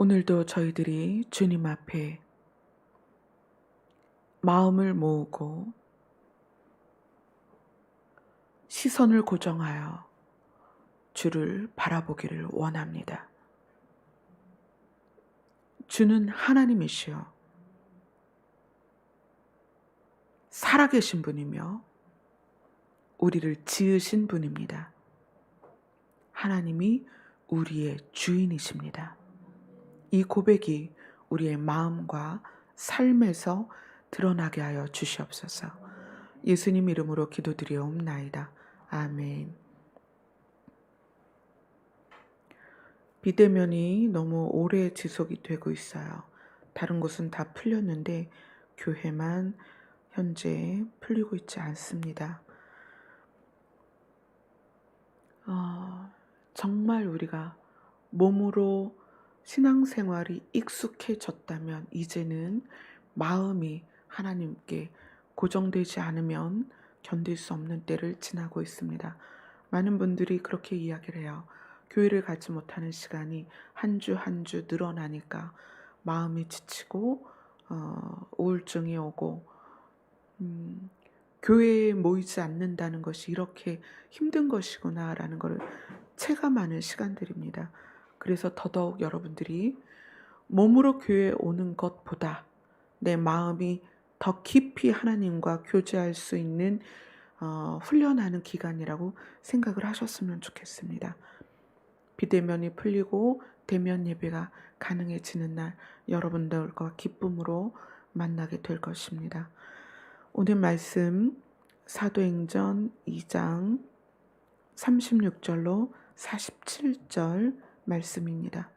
오늘도 저희들이 주님 앞에 마음을 모으고 시선을 고정하여 주를 바라보기를 원합니다. 주는 하나님이시여 살아계신 분이며 우리를 지으신 분입니다. 하나님이 우리의 주인이십니다. 이 고백이 우리의 마음과 삶에서 드러나게 하여 주시옵소서. 예수님 이름으로 기도드리옵나이다. 아멘. 비대면이 너무 오래 지속이 되고 있어요. 다른 곳은 다 풀렸는데 교회만 현재 풀리고 있지 않습니다. 정말 우리가 몸으로 신앙생활이 익숙해졌다면 이제는 마음이 하나님께 고정되지 않으면 견딜 수 없는 때를 지나고 있습니다. 많은 분들이 그렇게 이야기를 해요. 교회를 가지 못하는 시간이 한 주 한 주 늘어나니까 마음이 지치고 우울증이 오고 교회에 모이지 않는다는 것이 이렇게 힘든 것이구나라는 것을 체감하는 시간들입니다. 그래서 더더욱 여러분들이 몸으로 교회에 오는 것보다 내 마음이 더 깊이 하나님과 교제할 수 있는 훈련하는 기간이라고 생각을 하셨으면 좋겠습니다. 비대면이 풀리고 대면 예배가 가능해지는 날 여러분들과 기쁨으로 만나게 될 것입니다. 오늘 말씀 사도행전 2장 36절로 47절 말씀입니다.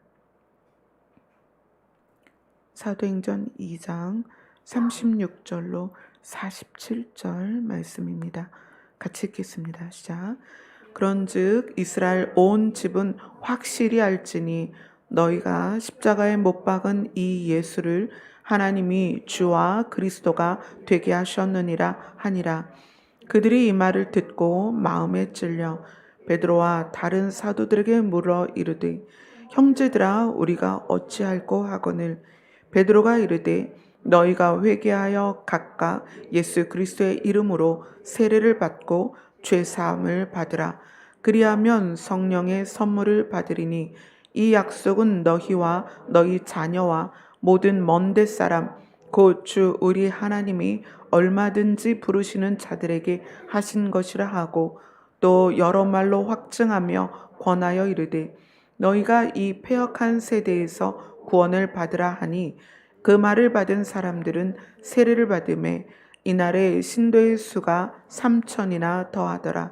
사도행전 2장 36절로 47절 말씀입니다. 같이 읽겠습니다. 시작. 그런즉 이스라엘 온 집은 확실히 알지니 너희가 십자가에 못 박은 이 예수를 하나님이 주와 그리스도가 되게 하셨느니라 하니라. 그들이 이 말을 듣고 마음에 찔려 베드로와 다른 사도들에게 물어 이르되 형제들아 우리가 어찌할꼬 하거늘. 베드로가 이르되 너희가 회개하여 각각 예수 그리스도의 이름으로 세례를 받고 죄 사함을 받으라. 그리하면 성령의 선물을 받으리니 이 약속은 너희와 너희 자녀와 모든 먼데 사람 곧 주 우리 하나님이 얼마든지 부르시는 자들에게 하신 것이라 하고 또 여러 말로 확증하며 권하여 이르되 너희가 이 패역한 세대에서 구원을 받으라 하니 그 말을 받은 사람들은 세례를 받음에 이날에 신도의 수가 3,000이나 더하더라.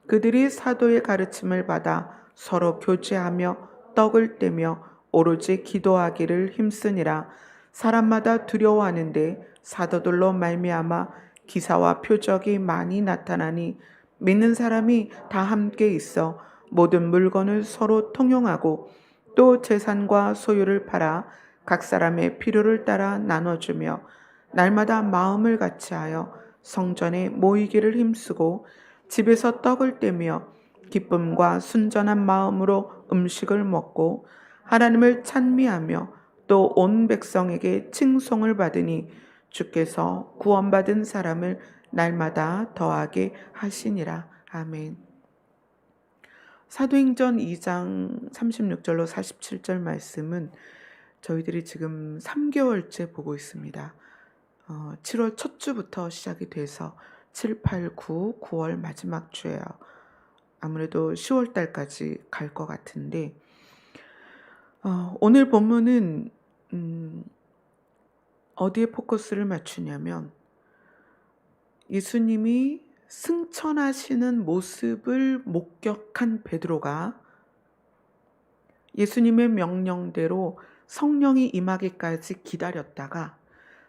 그들이 사도의 가르침을 받아 서로 교제하며 떡을 떼며 오로지 기도하기를 힘쓰니라. 사람마다 두려워하는데 사도들로 말미암아 기사와 표적이 많이 나타나니 믿는 사람이 다 함께 있어 모든 물건을 서로 통용하고 또 재산과 소유를 팔아 각 사람의 필요를 따라 나눠주며 날마다 마음을 같이하여 성전에 모이기를 힘쓰고 집에서 떡을 떼며 기쁨과 순전한 마음으로 음식을 먹고 하나님을 찬미하며 또 온 백성에게 칭송을 받으니 주께서 구원받은 사람을 날마다 더하게 하시니라. 아멘. 사도행전 2장 36절로 47절 말씀은 저희들이 지금 3개월째 보고 있습니다. 7월 첫 주부터 시작이 돼서 7, 8, 9, 9월 마지막 주예요. 아무래도 10월 달까지 갈 것 같은데 오늘 본문은 어디에 포커스를 맞추냐면 예수님이 승천하시는 모습을 목격한 베드로가 예수님의 명령대로 성령이 임하기까지 기다렸다가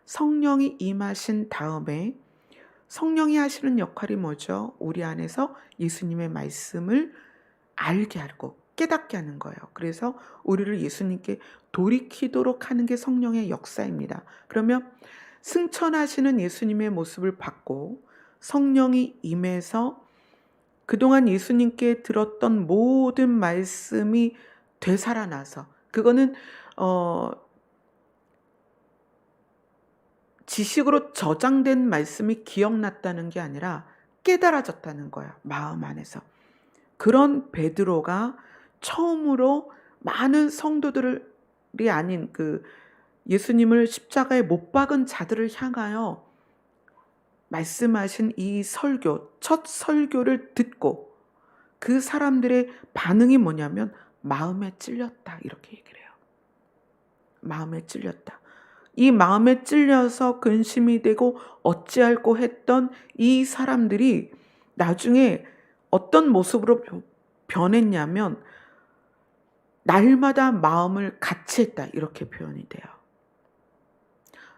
성령이 임하신 다음에 성령이 하시는 역할이 뭐죠? 우리 안에서 예수님의 말씀을 알게 하고 깨닫게 하는 거예요. 그래서 우리를 예수님께 돌이키도록 하는 게 성령의 역사입니다. 그러면 승천하시는 예수님의 모습을 받고 성령이 임해서 그동안 예수님께 들었던 모든 말씀이 되살아나서 그거는 어 지식으로 저장된 말씀이 기억났다는 게 아니라 깨달아졌다는 거야, 마음 안에서. 그런 베드로가 처음으로 많은 성도들이 아닌 예수님을 십자가에 못 박은 자들을 향하여 말씀하신 이 설교, 첫 설교를 듣고 그 사람들의 반응이 뭐냐면 마음에 찔렸다, 이렇게 얘기를 해요. 마음에 찔렸다. 이 마음에 찔려서 근심이 되고 어찌할꼬 했던 이 사람들이 나중에 어떤 모습으로 변했냐면 날마다 마음을 같이 했다, 이렇게 표현이 돼요.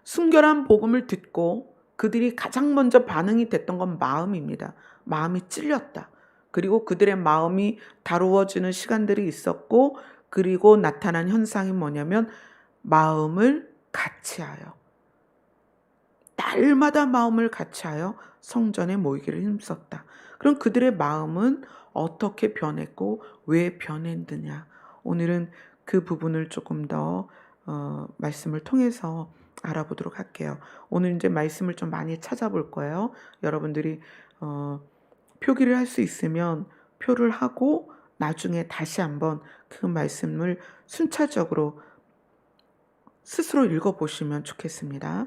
순결한 복음을 듣고 그들이 가장 먼저 반응이 됐던 건 마음입니다. 마음이 찔렸다. 그리고 그들의 마음이 다루어지는 시간들이 있었고, 그리고 나타난 현상이 뭐냐면 마음을 같이하여, 날마다 마음을 같이하여 성전에 모이기를 힘썼다. 그럼 그들의 마음은 어떻게 변했고 왜 변했느냐? 오늘은 그 부분을 조금 더 말씀을 통해서 알아보도록 할게요. 오늘 이제 말씀을 좀 많이 찾아볼 거예요. 여러분들이 표기를 할 수 있으면 표를 하고 나중에 다시 한번 그 말씀을 순차적으로 스스로 읽어보시면 좋겠습니다.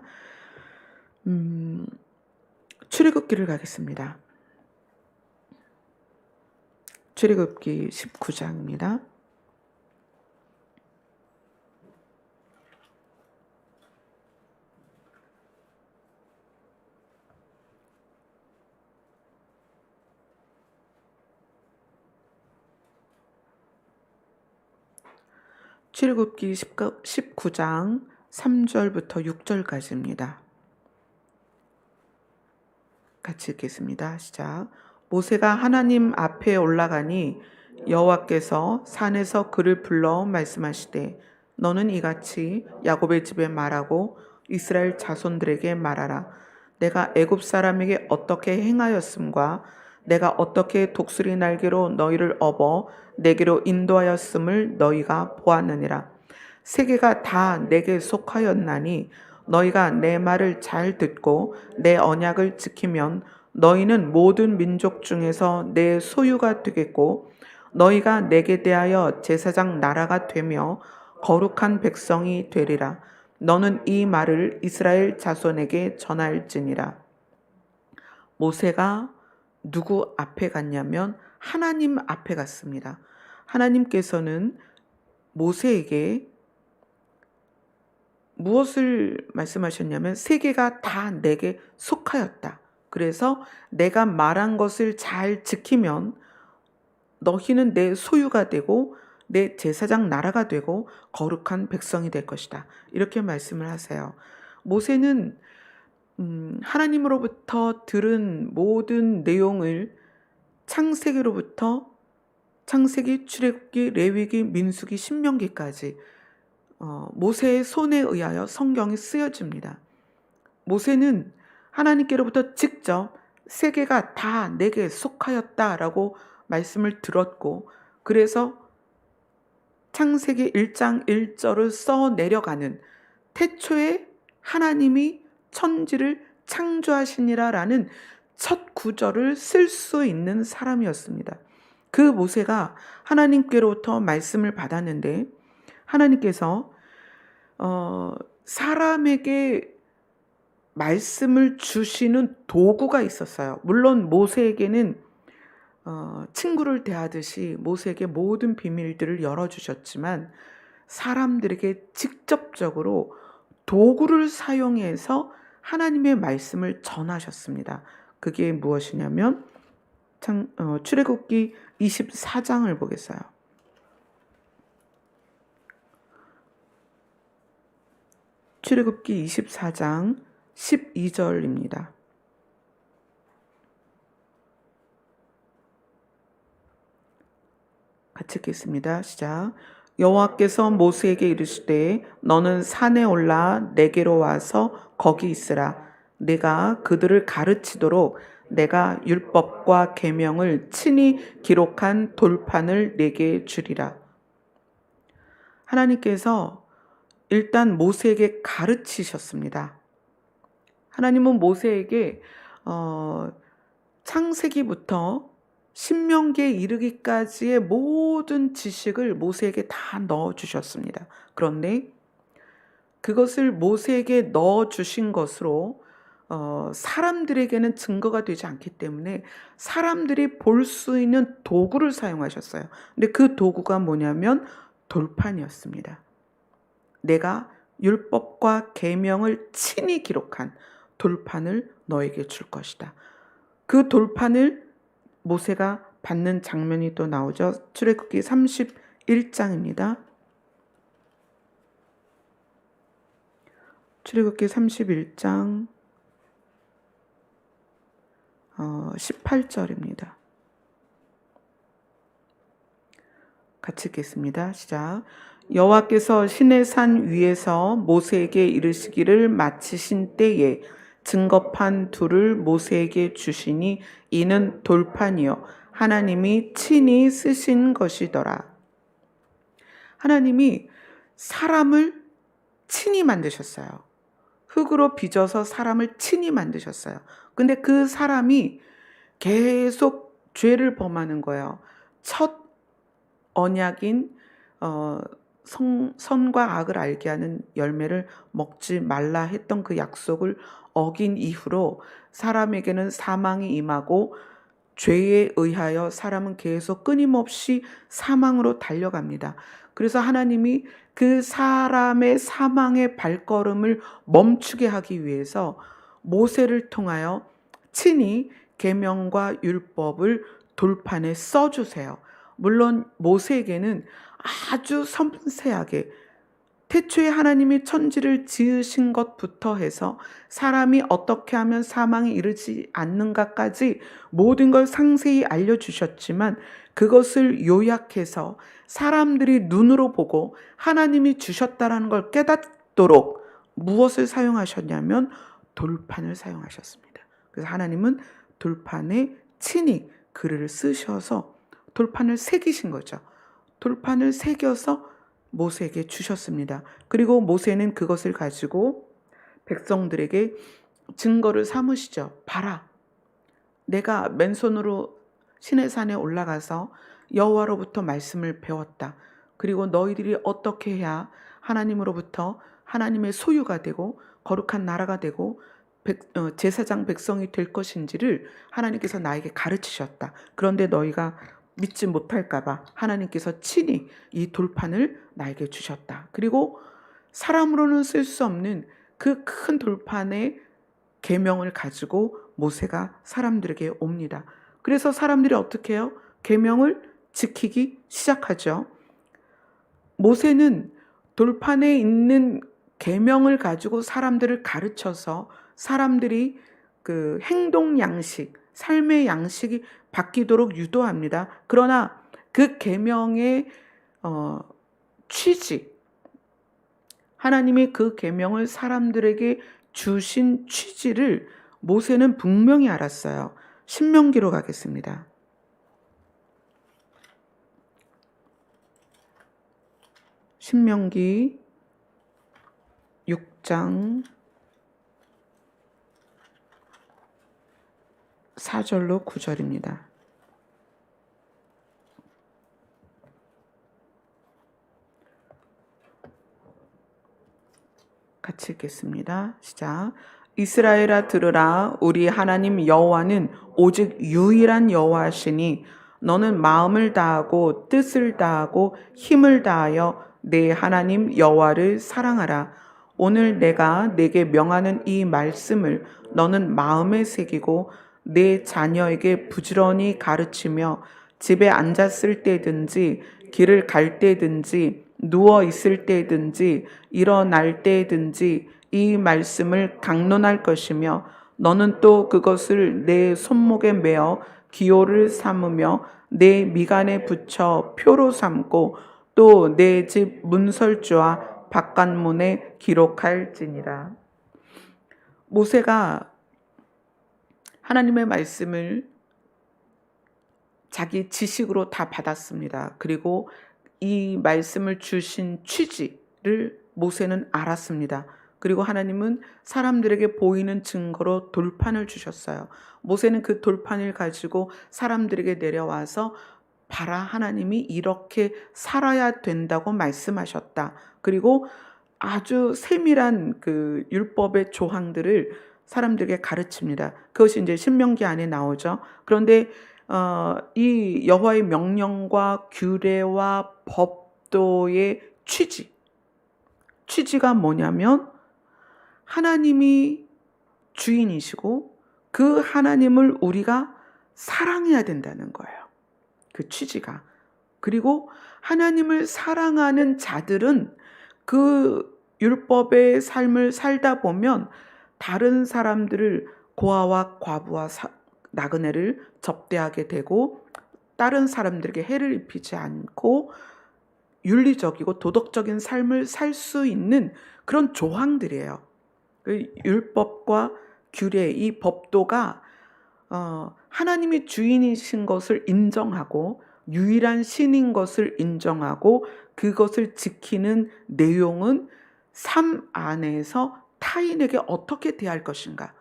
출애굽기를 가겠습니다. 출애굽기 19장입니다. 출애굽기 19장 3절부터 6절까지입니다. 같이 읽겠습니다. 시작. 모세가 하나님 앞에 올라가니 여호와께서 산에서 그를 불러 말씀하시되 너는 이같이 야곱의 집에 말하고 이스라엘 자손들에게 말하라. 내가 애굽 사람에게 어떻게 행하였음과 내가 어떻게 독수리 날개로 너희를 업어 내게로 인도하였음을 너희가 보았느니라. 세계가 다 내게 속하였나니 너희가 내 말을 잘 듣고 내 언약을 지키면 너희는 모든 민족 중에서 내 소유가 되겠고 너희가 내게 대하여 제사장 나라가 되며 거룩한 백성이 되리라. 너는 이 말을 이스라엘 자손에게 전할지니라. 모세가 누구 앞에 갔냐면 하나님 앞에 갔습니다. 하나님께서는 모세에게 무엇을 말씀하셨냐면 세계가 다 내게 속하였다. 그래서 내가 말한 것을 잘 지키면 너희는 내 소유가 되고 내 제사장 나라가 되고 거룩한 백성이 될 것이다. 이렇게 말씀을 하세요. 모세는 하나님으로부터 들은 모든 내용을 창세기, 출애굽기, 레위기, 민수기, 신명기까지 모세의 손에 의하여 성경이 쓰여집니다. 모세는 하나님께로부터 직접 세계가 다 내게 속하였다라고 말씀을 들었고, 그래서 창세기 1장 1절을 써 내려가는 태초에 하나님이 천지를 창조하시니라라는 첫 구절을 쓸 수 있는 사람이었습니다. 그 모세가 하나님께로부터 말씀을 받았는데 하나님께서 사람에게 말씀을 주시는 도구가 있었어요. 물론 모세에게는 친구를 대하듯이 모세에게 모든 비밀들을 열어주셨지만 사람들에게 직접적으로 도구를 사용해서 하나님의 말씀을 전하셨습니다. 그게 무엇이냐면 출애굽기 24장을 보겠어요. 출애굽기 24장 12절입니다. 같이 읽겠습니다. 시작. 여호와께서 모세에게 이르시되 너는 산에 올라 내게로 와서 거기 있으라. 내가 그들을 가르치도록 내가 율법과 계명을 친히 기록한 돌판을 내게 주리라. 하나님께서 일단 모세에게 가르치셨습니다. 하나님은 모세에게 창세기부터 신명기에 이르기까지의 모든 지식을 모세에게 다 넣어주셨습니다. 그런데 그것을 모세에게 넣어주신 것으로 사람들에게는 증거가 되지 않기 때문에 사람들이 볼 수 있는 도구를 사용하셨어요. 근데 그 도구가 뭐냐면 돌판이었습니다. 내가 율법과 계명을 친히 기록한 돌판을 너에게 줄 것이다. 그 돌판을 모세가 받는 장면이 또 나오죠. 출애굽기 31장입니다. 출애굽기 31장 18절입니다. 같이 읽겠습니다. 시작. 여호와께서 시내산 위에서 모세에게 이르시기를 마치신 때에 증거판 둘을 모세에게 주시니 이는 돌판이요 하나님이 친히 쓰신 것이더라. 하나님이 사람을 친히 만드셨어요. 흙으로 빚어서 사람을 친히 만드셨어요. 근데 그 사람이 계속 죄를 범하는 거예요. 첫 언약인 선과 악을 알게 하는 열매를 먹지 말라 했던 그 약속을 어긴 이후로 사람에게는 사망이 임하고 죄에 의하여 사람은 계속 끊임없이 사망으로 달려갑니다. 그래서 하나님이 그 사람의 사망의 발걸음을 멈추게 하기 위해서 모세를 통하여 친히 계명과 율법을 돌판에 써주세요. 물론 모세에게는 아주 섬세하게 태초에 하나님이 천지를 지으신 것부터 해서 사람이 어떻게 하면 사망에 이르지 않는가까지 모든 걸 상세히 알려주셨지만 그것을 요약해서 사람들이 눈으로 보고 하나님이 주셨다라는 걸 깨닫도록 무엇을 사용하셨냐면 돌판을 사용하셨습니다. 그래서 하나님은 돌판에 친히 글을 쓰셔서 돌판을 새기신 거죠. 돌판을 새겨서 모세에게 주셨습니다. 그리고 모세는 그것을 가지고 백성들에게 증거를 삼으시죠. 봐라, 내가 맨손으로 시내산에 올라가서 여호와로부터 말씀을 배웠다. 그리고 너희들이 어떻게 해야 하나님으로부터 하나님의 소유가 되고 거룩한 나라가 되고 제사장 백성이 될 것인지를 하나님께서 나에게 가르치셨다. 그런데 너희가 믿지 못할까 봐 하나님께서 친히 이 돌판을 나에게 주셨다. 그리고 사람으로는 쓸 수 없는 그 큰 돌판의 계명을 가지고 모세가 사람들에게 옵니다. 그래서 사람들이 어떻게 해요? 계명을 지키기 시작하죠. 모세는 돌판에 있는 계명을 가지고 사람들을 가르쳐서 사람들이 그 행동 양식, 삶의 양식이 바뀌도록 유도합니다. 그러나 그 계명의 취지, 하나님이 그 계명을 사람들에게 주신 취지를 모세는 분명히 알았어요. 신명기로 가겠습니다. 신명기 6장 4절로 9절입니다. 같이 읽겠습니다. 시작. 이스라엘아 들으라. 우리 하나님 여호와는 오직 유일한 여호와시니 너는 마음을 다하고 뜻을 다하고 힘을 다하여 내 하나님 여호와를 사랑하라. 오늘 내가 내게 명하는 이 말씀을 너는 마음에 새기고 내 자녀에게 부지런히 가르치며 집에 앉았을 때든지 길을 갈 때든지 누워 있을 때든지 일어날 때든지 이 말씀을 강론할 것이며 너는 또 그것을 내 손목에 매어 기호를 삼으며 내 미간에 붙여 표로 삼고 또 내 집 문설주와 바깥문에 기록할지니라. 모세가 하나님의 말씀을 자기 지식으로 다 받았습니다. 그리고 이 말씀을 주신 취지를 모세는 알았습니다. 그리고 하나님은 사람들에게 보이는 증거로 돌판을 주셨어요. 모세는 그 돌판을 가지고 사람들에게 내려와서 봐라, 하나님이 이렇게 살아야 된다고 말씀하셨다. 그리고 아주 세밀한 그 율법의 조항들을 사람들에게 가르칩니다. 그것이 이제 신명기 안에 나오죠. 그런데 이 여호와의 명령과 규례와 법도의 취지가 뭐냐면 하나님이 주인이시고 그 하나님을 우리가 사랑해야 된다는 거예요. 그 취지가. 그리고 하나님을 사랑하는 자들은 그 율법의 삶을 살다 보면 다른 사람들을, 고아와 과부와 나그네를 접대하게 되고 다른 사람들에게 해를 입히지 않고 윤리적이고 도덕적인 삶을 살 수 있는 그런 조항들이에요. 그 율법과 규례, 이 법도가 하나님이 주인이신 것을 인정하고 유일한 신인 것을 인정하고 그것을 지키는 내용은 삶 안에서 타인에게 어떻게 대할 것인가,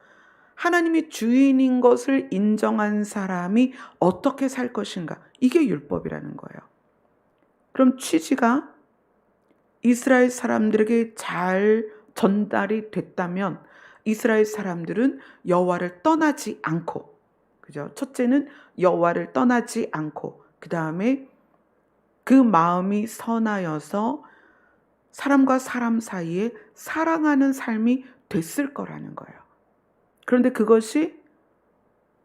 하나님이 주인인 것을 인정한 사람이 어떻게 살 것인가, 이게 율법이라는 거예요. 그럼 취지가 이스라엘 사람들에게 잘 전달이 됐다면 이스라엘 사람들은 여호와를 떠나지 않고, 그죠? 첫째는 여호와를 떠나지 않고, 그 다음에 그 마음이 선하여서 사람과 사람 사이에 사랑하는 삶이 됐을 거라는 거예요. 그런데 그것이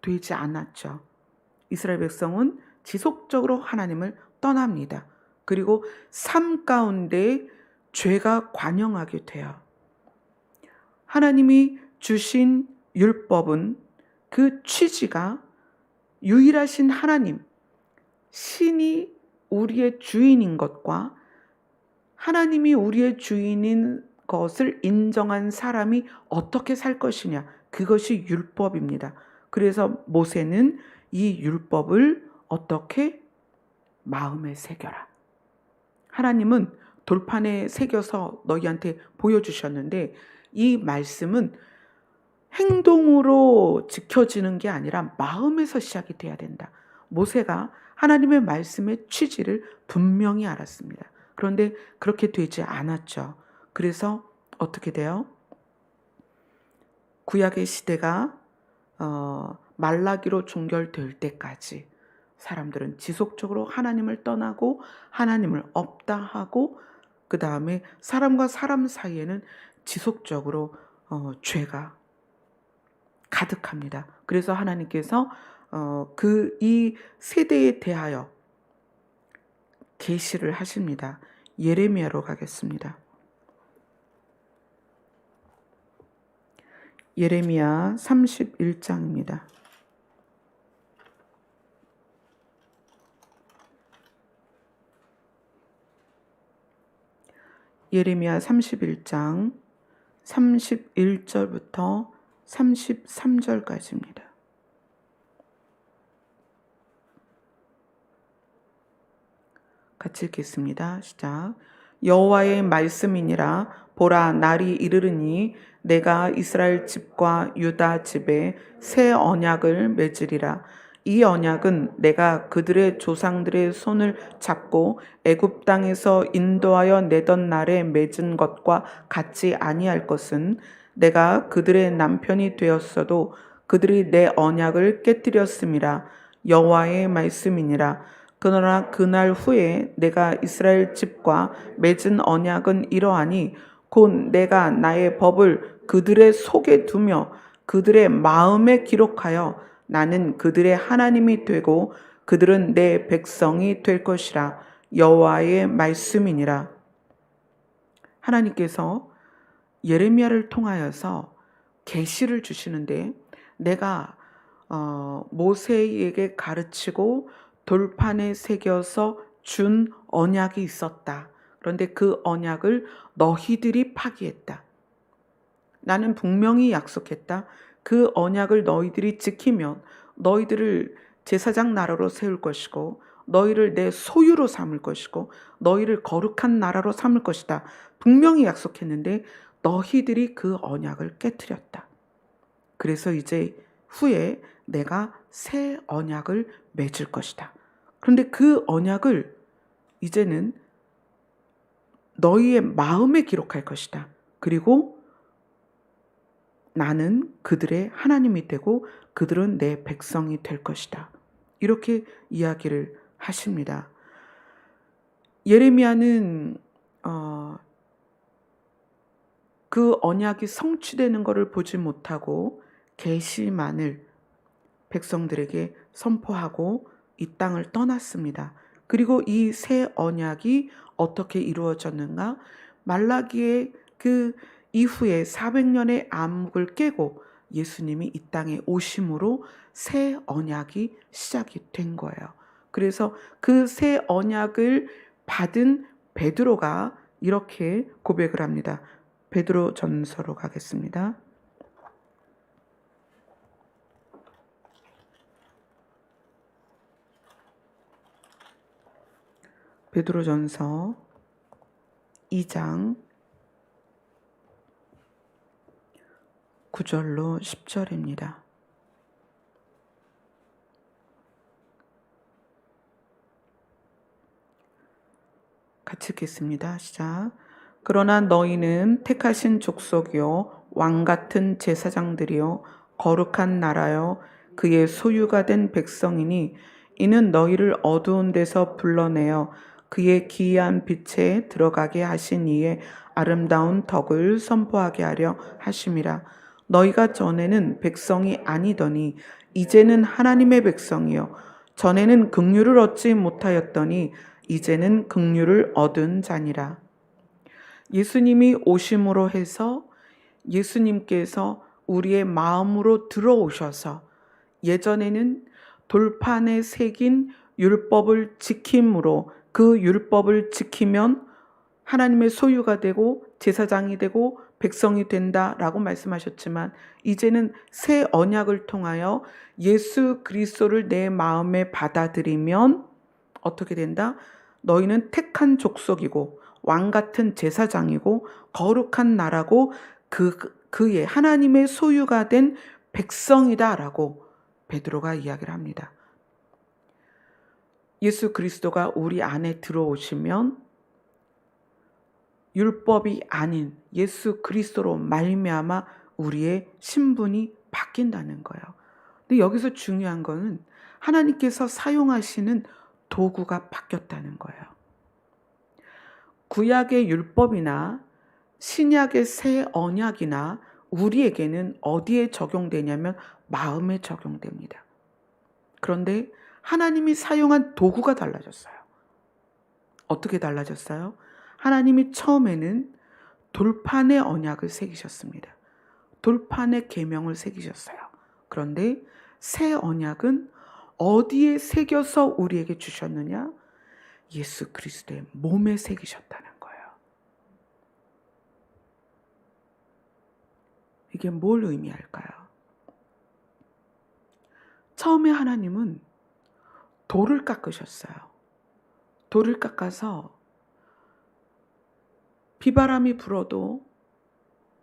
되지 않았죠. 이스라엘 백성은 지속적으로 하나님을 떠납니다. 그리고 삶 가운데 죄가 관영하게 돼요. 하나님이 주신 율법은 그 취지가 유일하신 하나님, 신이 우리의 주인인 것과 하나님이 우리의 주인인 것을 인정한 사람이 어떻게 살 것이냐, 그것이 율법입니다. 그래서 모세는 이 율법을 어떻게 마음에 새겨라. 하나님은 돌판에 새겨서 너희한테 보여주셨는데 이 말씀은 행동으로 지켜지는 게 아니라 마음에서 시작이 돼야 된다. 모세가 하나님의 말씀의 취지를 분명히 알았습니다. 그런데 그렇게 되지 않았죠. 그래서 어떻게 돼요? 구약의 시대가 말라기로 종결될 때까지 사람들은 지속적으로 하나님을 떠나고 하나님을 없다 하고, 그 다음에 사람과 사람 사이에는 지속적으로 죄가 가득합니다. 그래서 하나님께서 이 세대에 대하여 계시를 하십니다. 예레미야로 가겠습니다. 예레미야 31장입니다. 예레미야 31장 31절부터 33절까지입니다. 같이 읽겠습니다. 시작. 여호와의 말씀이니라. 보라, 날이 이르르니 내가 이스라엘 집과 유다 집에 새 언약을 맺으리라. 이 언약은 내가 그들의 조상들의 손을 잡고 애굽 땅에서 인도하여 내던 날에 맺은 것과 같지 아니할 것은, 내가 그들의 남편이 되었어도 그들이 내 언약을 깨뜨렸음이라. 여호와의 말씀이니라. 그러나 그날 후에 내가 이스라엘 집과 맺은 언약은 이러하니 곧 내가 나의 법을 그들의 속에 두며 그들의 마음에 기록하여 나는 그들의 하나님이 되고 그들은 내 백성이 될 것이라. 여호와의 말씀이니라. 하나님께서 예레미야를 통하여서 계시를 주시는데, 내가 모세에게 가르치고 돌판에 새겨서 준 언약이 있었다. 그런데 그 언약을 너희들이 파기했다. 나는 분명히 약속했다. 그 언약을 너희들이 지키면 너희들을 제사장 나라로 세울 것이고 너희를 내 소유로 삼을 것이고 너희를 거룩한 나라로 삼을 것이다. 분명히 약속했는데 너희들이 그 언약을 깨트렸다. 그래서 이제 후에 내가 새 언약을 맺을 것이다. 그런데 그 언약을 이제는 너희의 마음에 기록할 것이다. 그리고 나는 그들의 하나님이 되고 그들은 내 백성이 될 것이다. 이렇게 이야기를 하십니다. 예레미야는 그 언약이 성취되는 것을 보지 못하고 계시만을 백성들에게 선포하고 이 땅을 떠났습니다. 그리고 이 새 언약이 어떻게 이루어졌는가? 말라기의 그 이후에 400년의 암묵을 깨고 예수님이 이 땅에 오심으로 새 언약이 시작이 된 거예요. 그래서 그 새 언약을 받은 베드로가 이렇게 고백을 합니다. 베드로 전서로 가겠습니다. 베드로전서 2장 9절로 10절입니다. 같이 읽겠습니다. 시작. 그러나 너희는 택하신 족속이요 왕같은 제사장들이요 거룩한 나라요 그의 소유가 된 백성이니 이는 너희를 어두운 데서 불러내어 그의 기이한 빛에 들어가게 하신 이의 아름다운 덕을 선포하게 하려 하심이라. 너희가 전에는 백성이 아니더니 이제는 하나님의 백성이요 전에는 긍휼을 얻지 못하였더니 이제는 긍휼을 얻은 자니라. 예수님이 오심으로 해서 예수님께서 우리의 마음으로 들어오셔서 예전에는 돌판에 새긴 율법을 지킴으로 그 율법을 지키면 하나님의 소유가 되고 제사장이 되고 백성이 된다라고 말씀하셨지만 이제는 새 언약을 통하여 예수 그리스도를 내 마음에 받아들이면 어떻게 된다? 너희는 택한 족속이고 왕같은 제사장이고 거룩한 나라고 그의 하나님의 소유가 된 백성이다라고 베드로가 이야기를 합니다. 예수 그리스도가 우리 안에 들어오시면 율법이 아닌 예수 그리스도로 말미암아 우리의 신분이 바뀐다는 거예요. 근데 여기서 중요한 거는 하나님께서 사용하시는 도구가 바뀌었다는 거예요. 구약의 율법이나 신약의 새 언약이나 우리에게는 어디에 적용되냐면 마음에 적용됩니다. 그런데 하나님이 사용한 도구가 달라졌어요. 어떻게 달라졌어요? 하나님이 처음에는 돌판에 언약을 새기셨습니다. 돌판에 계명을 새기셨어요. 그런데 새 언약은 어디에 새겨서 우리에게 주셨느냐? 예수 그리스도의 몸에 새기셨다는 거예요. 이게 뭘 의미할까요? 처음에 하나님은 돌을 깎으셨어요. 돌을 깎아서 비바람이 불어도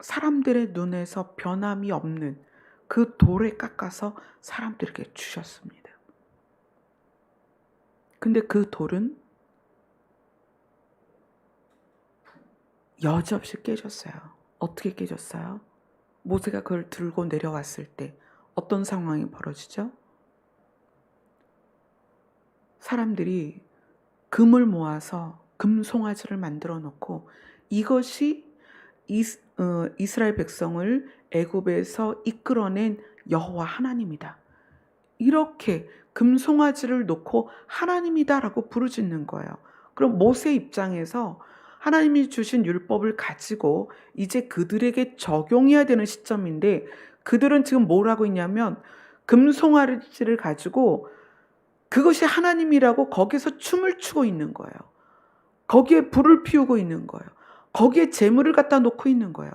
사람들의 눈에서 변함이 없는 그 돌에 깎아서 사람들에게 주셨습니다. 근데 그 돌은 여지없이 깨졌어요. 어떻게 깨졌어요? 모세가 그걸 들고 내려왔을 때 어떤 상황이 벌어지죠? 사람들이 금을 모아서 금송아지를 만들어 놓고 이것이 이스라엘 백성을 애굽에서 이끌어낸 여호와 하나님이다. 이렇게 금송아지를 놓고 하나님이다라고 부르짖는 거예요. 그럼 모세 입장에서 하나님이 주신 율법을 가지고 이제 그들에게 적용해야 되는 시점인데 그들은 지금 뭘 하고 있냐면 금송아지를 가지고 그것이 하나님이라고 거기서 춤을 추고 있는 거예요. 거기에 불을 피우고 있는 거예요. 거기에 재물을 갖다 놓고 있는 거예요.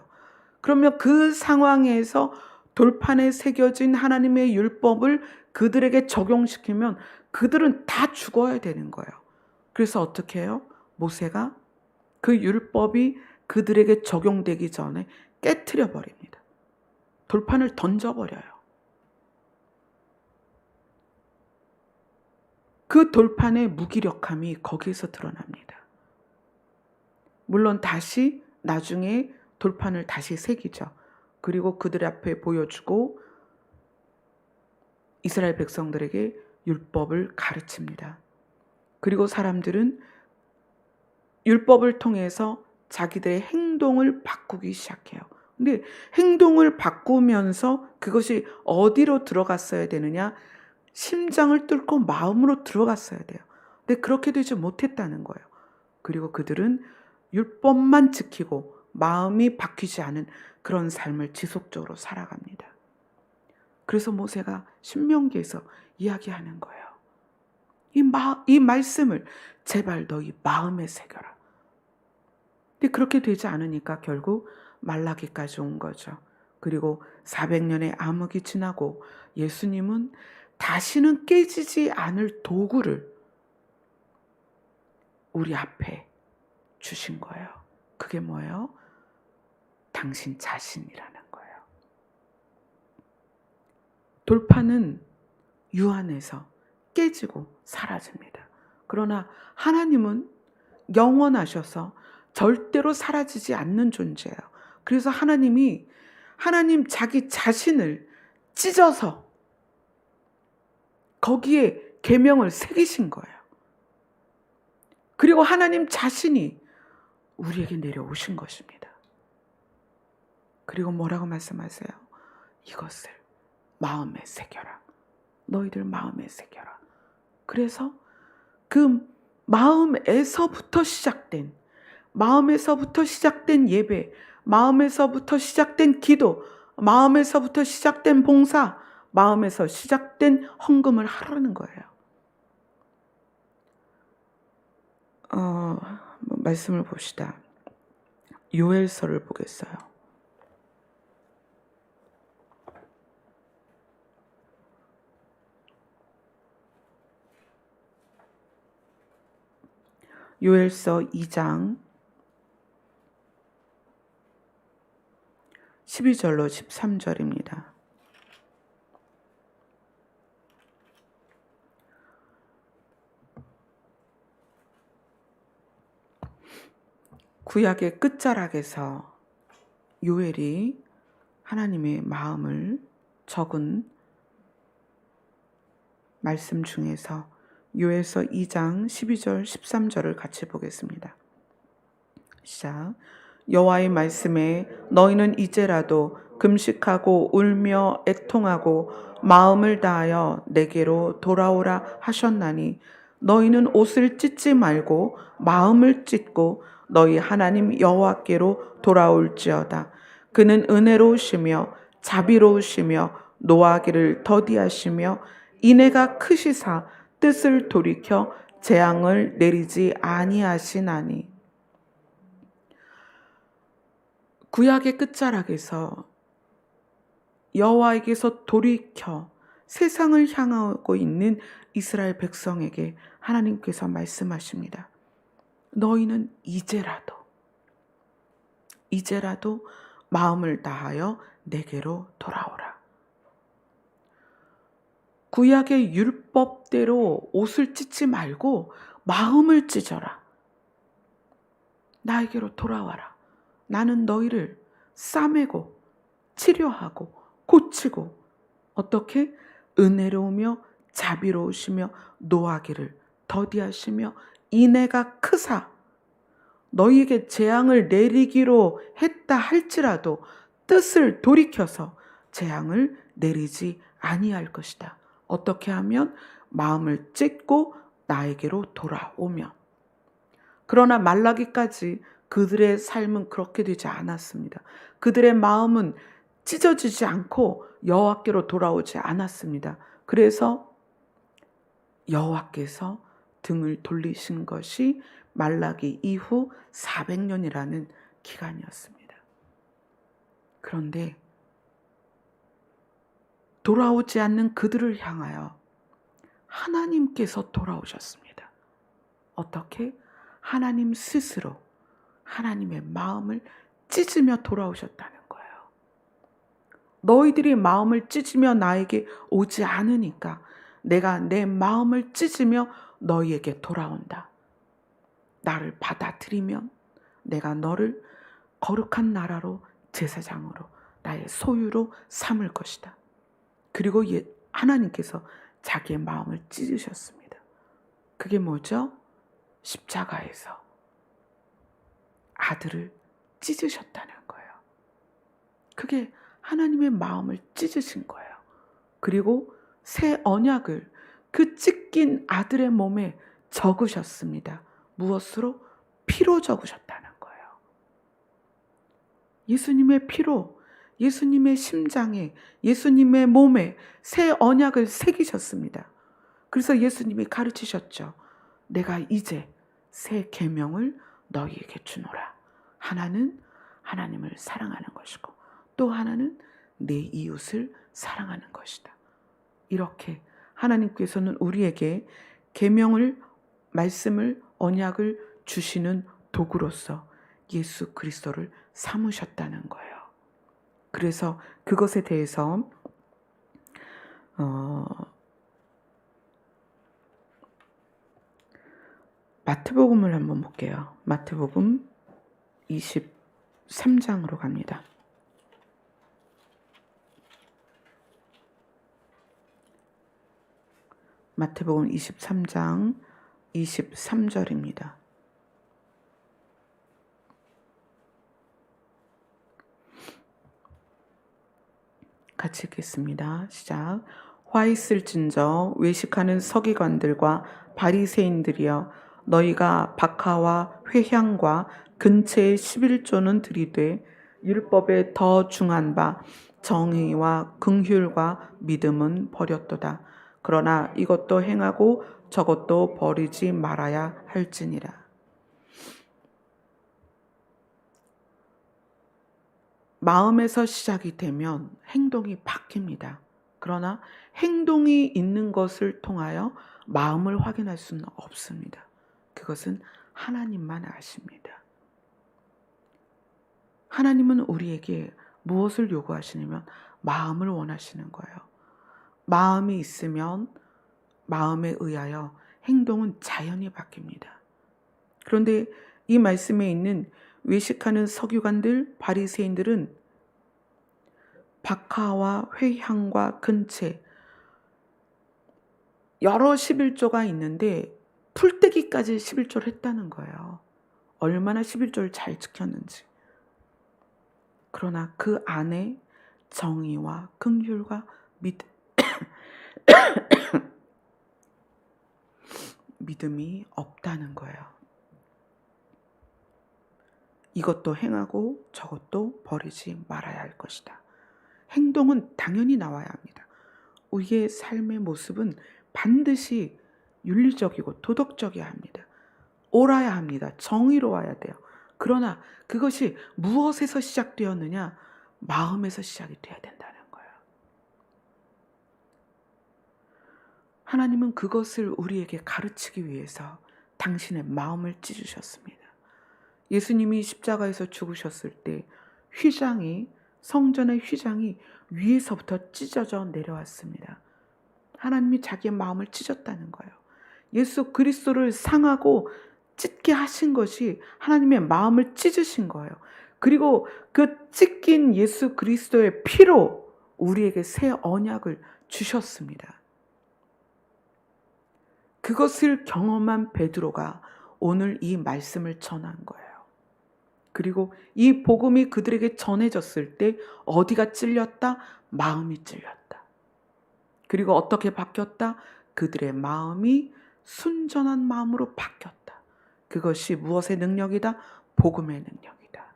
그러면 그 상황에서 돌판에 새겨진 하나님의 율법을 그들에게 적용시키면 그들은 다 죽어야 되는 거예요. 그래서 어떻게 해요? 모세가 그 율법이 그들에게 적용되기 전에 깨트려 버립니다. 돌판을 던져버려요. 그 돌판의 무기력함이 거기에서 드러납니다. 물론 다시 나중에 돌판을 다시 새기죠. 그리고 그들 앞에 보여주고 이스라엘 백성들에게 율법을 가르칩니다. 그리고 사람들은 율법을 통해서 자기들의 행동을 바꾸기 시작해요. 근데 행동을 바꾸면서 그것이 어디로 들어갔어야 되느냐? 심장을 뚫고 마음으로 들어갔어야 돼요. 근데 그렇게 되지 못했다는 거예요. 그리고 그들은 율법만 지키고 마음이 바뀌지 않은 그런 삶을 지속적으로 살아갑니다. 그래서 모세가 신명기에서 이야기하는 거예요. 이 말씀을 제발 너희 마음에 새겨라. 근데 그렇게 되지 않으니까 결국 말라기까지 온 거죠. 그리고 400년의 암흑이 지나고 예수님은 다시는 깨지지 않을 도구를 우리 앞에 주신 거예요. 그게 뭐예요? 당신 자신이라는 거예요. 돌판은 유한해서 깨지고 사라집니다. 그러나 하나님은 영원하셔서 절대로 사라지지 않는 존재예요. 그래서 하나님 자기 자신을 찢어서 거기에 계명을 새기신 거예요. 그리고 하나님 자신이 우리에게 내려오신 것입니다. 그리고 뭐라고 말씀하세요? 이것을 마음에 새겨라. 너희들 마음에 새겨라. 그래서 그 마음에서부터 시작된 예배, 마음에서부터 시작된 기도, 마음에서부터 시작된 봉사, 마음에서 시작된 헌금을 하라는 거예요. 말씀을 봅시다. 요엘서를 보겠어요. 요엘서 2장 12절로 13절입니다. 구약의 끝자락에서 요엘이 하나님의 마음을 적은 말씀 중에서 요엘서 2장 12절 13절을 같이 보겠습니다. 시작. 여호와의 말씀에 너희는 이제라도 금식하고 울며 애통하고 마음을 다하여 내게로 돌아오라 하셨나니 너희는 옷을 찢지 말고 마음을 찢고 너희 하나님 여호와께로 돌아올지어다. 그는 은혜로우시며 자비로우시며 노하기를 더디하시며 인애가 크시사 뜻을 돌이켜 재앙을 내리지 아니하시나니. 구약의 끝자락에서 여호와에게서 돌이켜 세상을 향하고 있는 이스라엘 백성에게 하나님께서 말씀하십니다. 너희는 이제라도 마음을 다하여 내게로 돌아오라. 구약의 율법대로 옷을 찢지 말고 마음을 찢어라. 나에게로 돌아와라. 나는 너희를 싸매고 치료하고 고치고 어떻게? 은혜로우며 자비로우시며 노하기를 더디하시며 인애가 크사 너희에게 재앙을 내리기로 했다 할지라도 뜻을 돌이켜서 재앙을 내리지 아니할 것이다. 어떻게 하면? 마음을 찢고 나에게로 돌아오면. 그러나 말라기까지 그들의 삶은 그렇게 되지 않았습니다. 그들의 마음은 찢어지지 않고 여호와께로 돌아오지 않았습니다. 그래서 여호와께서 등을 돌리신 것이 말라기 이후 400년이라는 기간이었습니다. 그런데 돌아오지 않는 그들을 향하여 하나님께서 돌아오셨습니다. 어떻게? 하나님 스스로 하나님의 마음을 찢으며 돌아오셨다는 거예요. 너희들이 마음을 찢으며 나에게 오지 않으니까 내가 내 마음을 찢으며 너희에게 돌아온다. 나를 받아들이면 내가 너를 거룩한 나라로, 제사장으로, 나의 소유로 삼을 것이다. 그리고 하나님께서 자기의 마음을 찢으셨습니다. 그게 뭐죠? 십자가에서 아들을 찢으셨다는 거예요. 그게 하나님의 마음을 찢으신 거예요. 그리고 새 언약을 그 찢긴 아들의 몸에 적으셨습니다. 무엇으로? 피로 적으셨다는 거예요. 예수님의 피로, 예수님의 심장에, 예수님의 몸에 새 언약을 새기셨습니다. 그래서 예수님이 가르치셨죠. 내가 이제 새 계명을 너희에게 주노라. 하나는 하나님을 사랑하는 것이고 또 하나는 내 이웃을 사랑하는 것이다. 이렇게 하나님께서는 우리에게 계명을, 말씀을, 언약을 주시는 도구로서 예수 그리스도를 삼으셨다는 거예요. 그래서 그것에 대해서 마태복음을 한번 볼게요. 마태복음 23장으로 갑니다. 마태복음 23장 23절입니다. 같이 읽겠습니다. 시작. 화 있을진저 외식하는 서기관들과 바리새인들이여, 너희가 박하와 회향과 근체의 11조는 들이되 율법에 더 중한 바 정의와 긍휼과 믿음은 버렸도다. 그러나 이것도 행하고 저것도 버리지 말아야 할지니라. 마음에서 시작이 되면 행동이 바뀝니다. 그러나 행동이 있는 것을 통하여 마음을 확인할 수는 없습니다. 그것은 하나님만 아십니다. 하나님은 우리에게 무엇을 요구하시냐면 마음을 원하시는 거예요. 마음이 있으면 마음에 의하여 행동은 자연히 바뀝니다. 그런데 이 말씀에 있는 외식하는 서기관들, 바리새인들은 박하와 회향과 근체, 여러 11조가 있는데 풀떼기까지 11조를 했다는 거예요. 얼마나 11조를 잘 지켰는지. 그러나 그 안에 정의와 긍휼과 믿음이 없다는 거예요. 이것도 행하고 저것도 버리지 말아야 할 것이다. 행동은 당연히 나와야 합니다. 우리의 삶의 모습은 반드시 윤리적이고 도덕적이어야 합니다. 옳아야 합니다. 정의로워야 돼요. 그러나 그것이 무엇에서 시작되었느냐? 마음에서 시작이 되어야 된다는 거예요. 하나님은 그것을 우리에게 가르치기 위해서 당신의 마음을 찢으셨습니다. 예수님이 십자가에서 죽으셨을 때 성전의 휘장이 위에서부터 찢어져 내려왔습니다. 하나님이 자기의 마음을 찢었다는 거예요. 예수 그리스도를 상하고 찢게 하신 것이 하나님의 마음을 찢으신 거예요. 그리고 그 찢긴 예수 그리스도의 피로 우리에게 새 언약을 주셨습니다. 그것을 경험한 베드로가 오늘 이 말씀을 전한 거예요. 그리고 이 복음이 그들에게 전해졌을 때 어디가 찔렸다? 마음이 찔렸다. 그리고 어떻게 바뀌었다? 그들의 마음이 순전한 마음으로 바뀌었다. 그것이 무엇의 능력이다? 복음의 능력이다.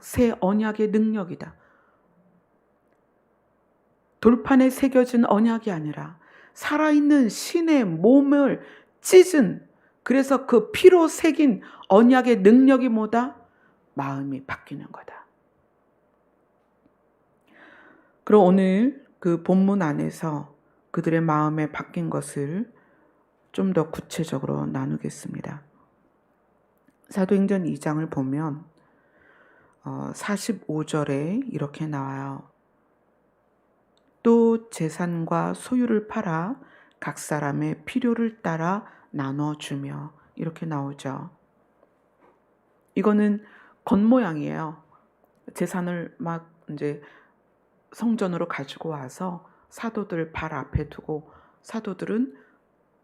새 언약의 능력이다. 돌판에 새겨진 언약이 아니라 살아있는 신의 몸을 찢은, 그래서 그 피로 새긴 언약의 능력이 뭐다? 마음이 바뀌는 거다. 그럼 오늘 그 본문 안에서 그들의 마음에 바뀐 것을 좀 더 구체적으로 나누겠습니다. 사도행전 2장을 보면 45절에 이렇게 나와요. 또 재산과 소유를 팔아 각 사람의 필요를 따라 나눠주며, 이렇게 나오죠. 이거는 겉모양이에요. 재산을 막 이제 성전으로 가지고 와서 사도들 발 앞에 두고, 사도들은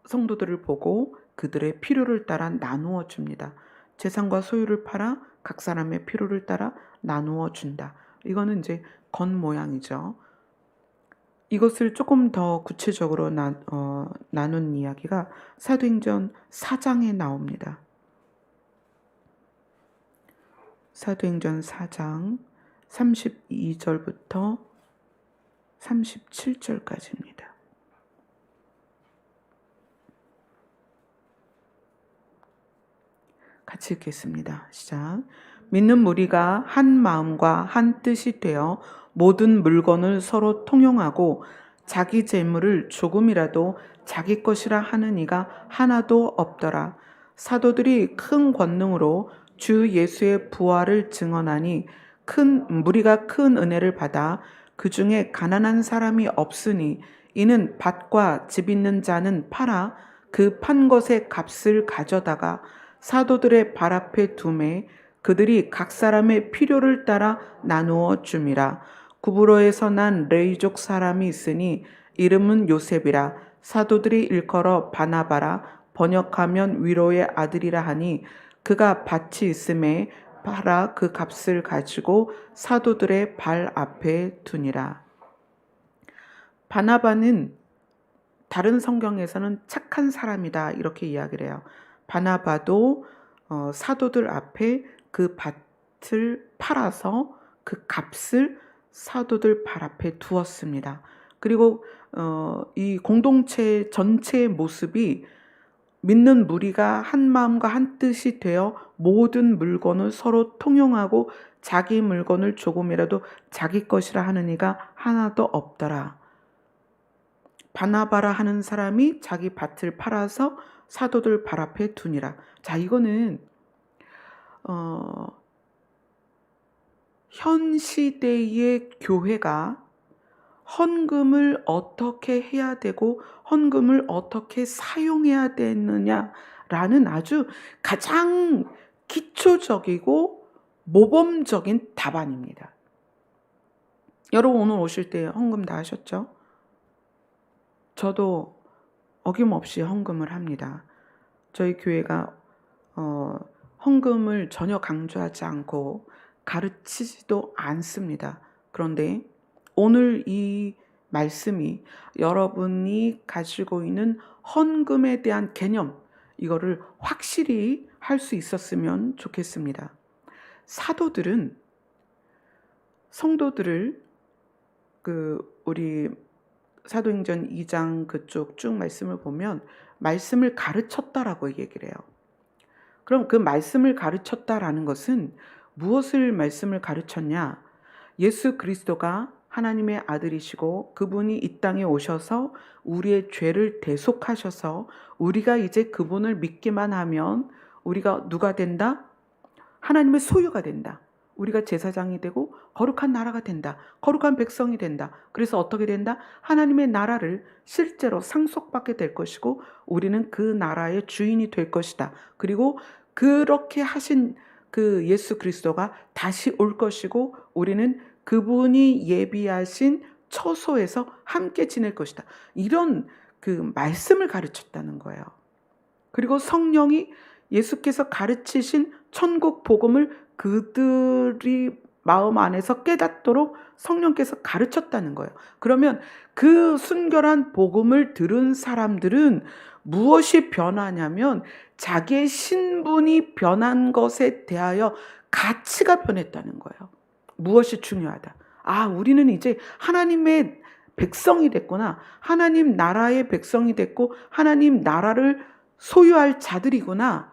성도들을 보고 그들의 필요를 따라 나누어 줍니다. 재산과 소유를 팔아 각 사람의 필요를 따라 나누어 준다. 이거는 이제 겉모양이죠. 이것을 조금 더 구체적으로 나눈 이야기가 사도행전 4장에 나옵니다. 사도행전 4장 32절부터 37절까지입니다. 같이 읽겠습니다. 시작. 믿는 무리가 한 마음과 한 뜻이 되어 모든 물건을 서로 통용하고 자기 재물을 조금이라도 자기 것이라 하는 이가 하나도 없더라. 사도들이 큰 권능으로 주 예수의 부활을 증언하니 무리가 큰 은혜를 받아 그 중에 가난한 사람이 없으니 이는 밭과 집 있는 자는 팔아 그 판 것의 값을 가져다가 사도들의 발 앞에 두매 그들이 각 사람의 필요를 따라 나누어 줌이라. 구브로에서 난 레이족 사람이 있으니 이름은 요셉이라. 사도들이 일컬어 바나바라, 번역하면 위로의 아들이라 하니 그가 밭이 있음에 팔아 그 값을 가지고 사도들의 발 앞에 두니라. 바나바는 다른 성경에서는 착한 사람이다, 이렇게 이야기를 해요. 바나바도 사도들 앞에 그 밭을 팔아서 그 값을 사도들 발 앞에 두었습니다. 그리고 이 공동체 전체의 모습이 믿는 무리가 한 마음과 한 뜻이 되어 모든 물건을 서로 통용하고 자기 물건을 조금이라도 자기 것이라 하는 이가 하나도 없더라. 바나바라 하는 사람이 자기 밭을 팔아서 사도들 발 앞에 두니라. 자, 이거는 현 시대의 교회가 헌금을 어떻게 해야 되고 헌금을 어떻게 사용해야 되느냐라는 아주 가장 기초적이고 모범적인 답안입니다. 여러분 오늘 오실 때 헌금 다 하셨죠? 저도 어김없이 헌금을 합니다. 저희 교회가 헌금을 전혀 강조하지 않고 가르치지도 않습니다. 그런데 오늘 이 말씀이 여러분이 가지고 있는 헌금에 대한 개념, 이거를 확실히 할 수 있었으면 좋겠습니다. 사도들은 성도들을 우리 사도행전 2장 그쪽 쭉 말씀을 보면 말씀을 가르쳤다라고 얘기를 해요. 그럼 그 말씀을 가르쳤다라는 것은 무엇을 말씀을 가르쳤냐? 예수 그리스도가 하나님의 아들이시고 그분이 이 땅에 오셔서 우리의 죄를 대속하셔서 우리가 이제 그분을 믿기만 하면 우리가 누가 된다? 하나님의 소유가 된다. 우리가 제사장이 되고 거룩한 나라가 된다. 거룩한 백성이 된다. 그래서 어떻게 된다? 하나님의 나라를 실제로 상속받게 될 것이고 우리는 그 나라의 주인이 될 것이다. 그리고 그렇게 하신 그 예수 그리스도가 다시 올 것이고 우리는 그분이 예비하신 처소에서 함께 지낼 것이다. 이런 그 말씀을 가르쳤다는 거예요. 그리고 성령이 예수께서 가르치신 천국 복음을 그들이 마음 안에서 깨닫도록 성령께서 가르쳤다는 거예요. 그러면 그 순결한 복음을 들은 사람들은 무엇이 변하냐면 자기의 신분이 변한 것에 대하여 가치가 변했다는 거예요. 무엇이 중요하다. 아, 우리는 이제 하나님의 백성이 됐구나. 하나님 나라의 백성이 됐고 하나님 나라를 소유할 자들이구나.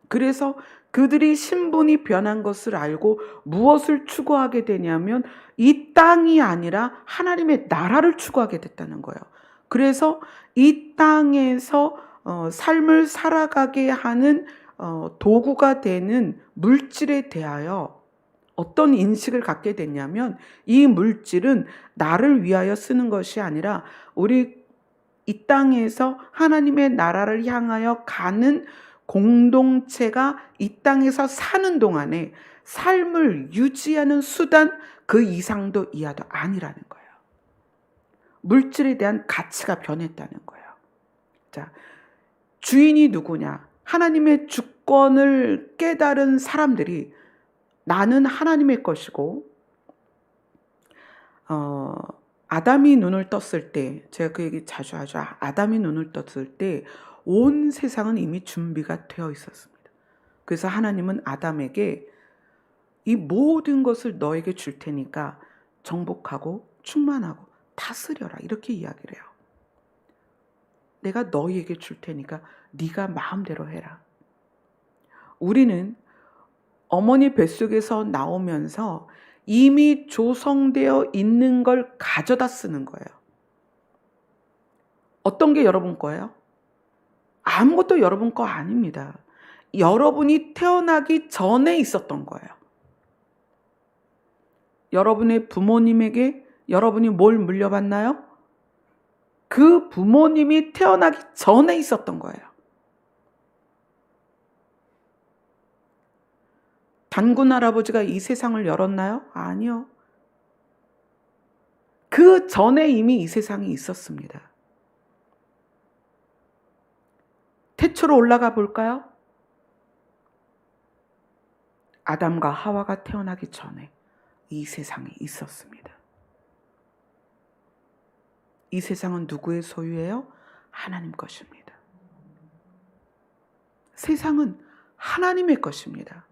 그래서 그들이 신분이 변한 것을 알고 무엇을 추구하게 되냐면 이 땅이 아니라 하나님의 나라를 추구하게 됐다는 거예요. 그래서 이 땅에서 삶을 살아가게 하는 도구가 되는 물질에 대하여 어떤 인식을 갖게 됐냐면 이 물질은 나를 위하여 쓰는 것이 아니라 우리 이 땅에서 하나님의 나라를 향하여 가는 공동체가 이 땅에서 사는 동안에 삶을 유지하는 수단 그 이상도 이하도 아니라는 거예요. 물질에 대한 가치가 변했다는 거예요. 자, 주인이 누구냐? 하나님의 주권을 깨달은 사람들이 나는 하나님의 것이고 아담이 눈을 떴을 때, 제가 그 얘기 자주 하죠. 아담이 눈을 떴을 때 온 세상은 이미 준비가 되어 있었습니다. 그래서 하나님은 아담에게 이 모든 것을 너에게 줄 테니까 정복하고 충만하고 다스려라 이렇게 이야기를 해요. 내가 너희에게 줄 테니까 네가 마음대로 해라. 우리는 어머니 뱃속에서 나오면서 이미 조성되어 있는 걸 가져다 쓰는 거예요. 어떤 게 여러분 거예요? 아무것도 여러분 거 아닙니다. 여러분이 태어나기 전에 있었던 거예요. 여러분의 부모님에게 여러분이 뭘 물려받나요? 그 부모님이 태어나기 전에 있었던 거예요. 단군 할아버지가 이 세상을 열었나요? 아니요. 그 전에 이미 이 세상이 있었습니다. 태초로 올라가 볼까요? 아담과 하와가 태어나기 전에 이 세상이 있었습니다. 이 세상은 누구의 소유예요? 하나님 것입니다. 세상은 하나님의 것입니다.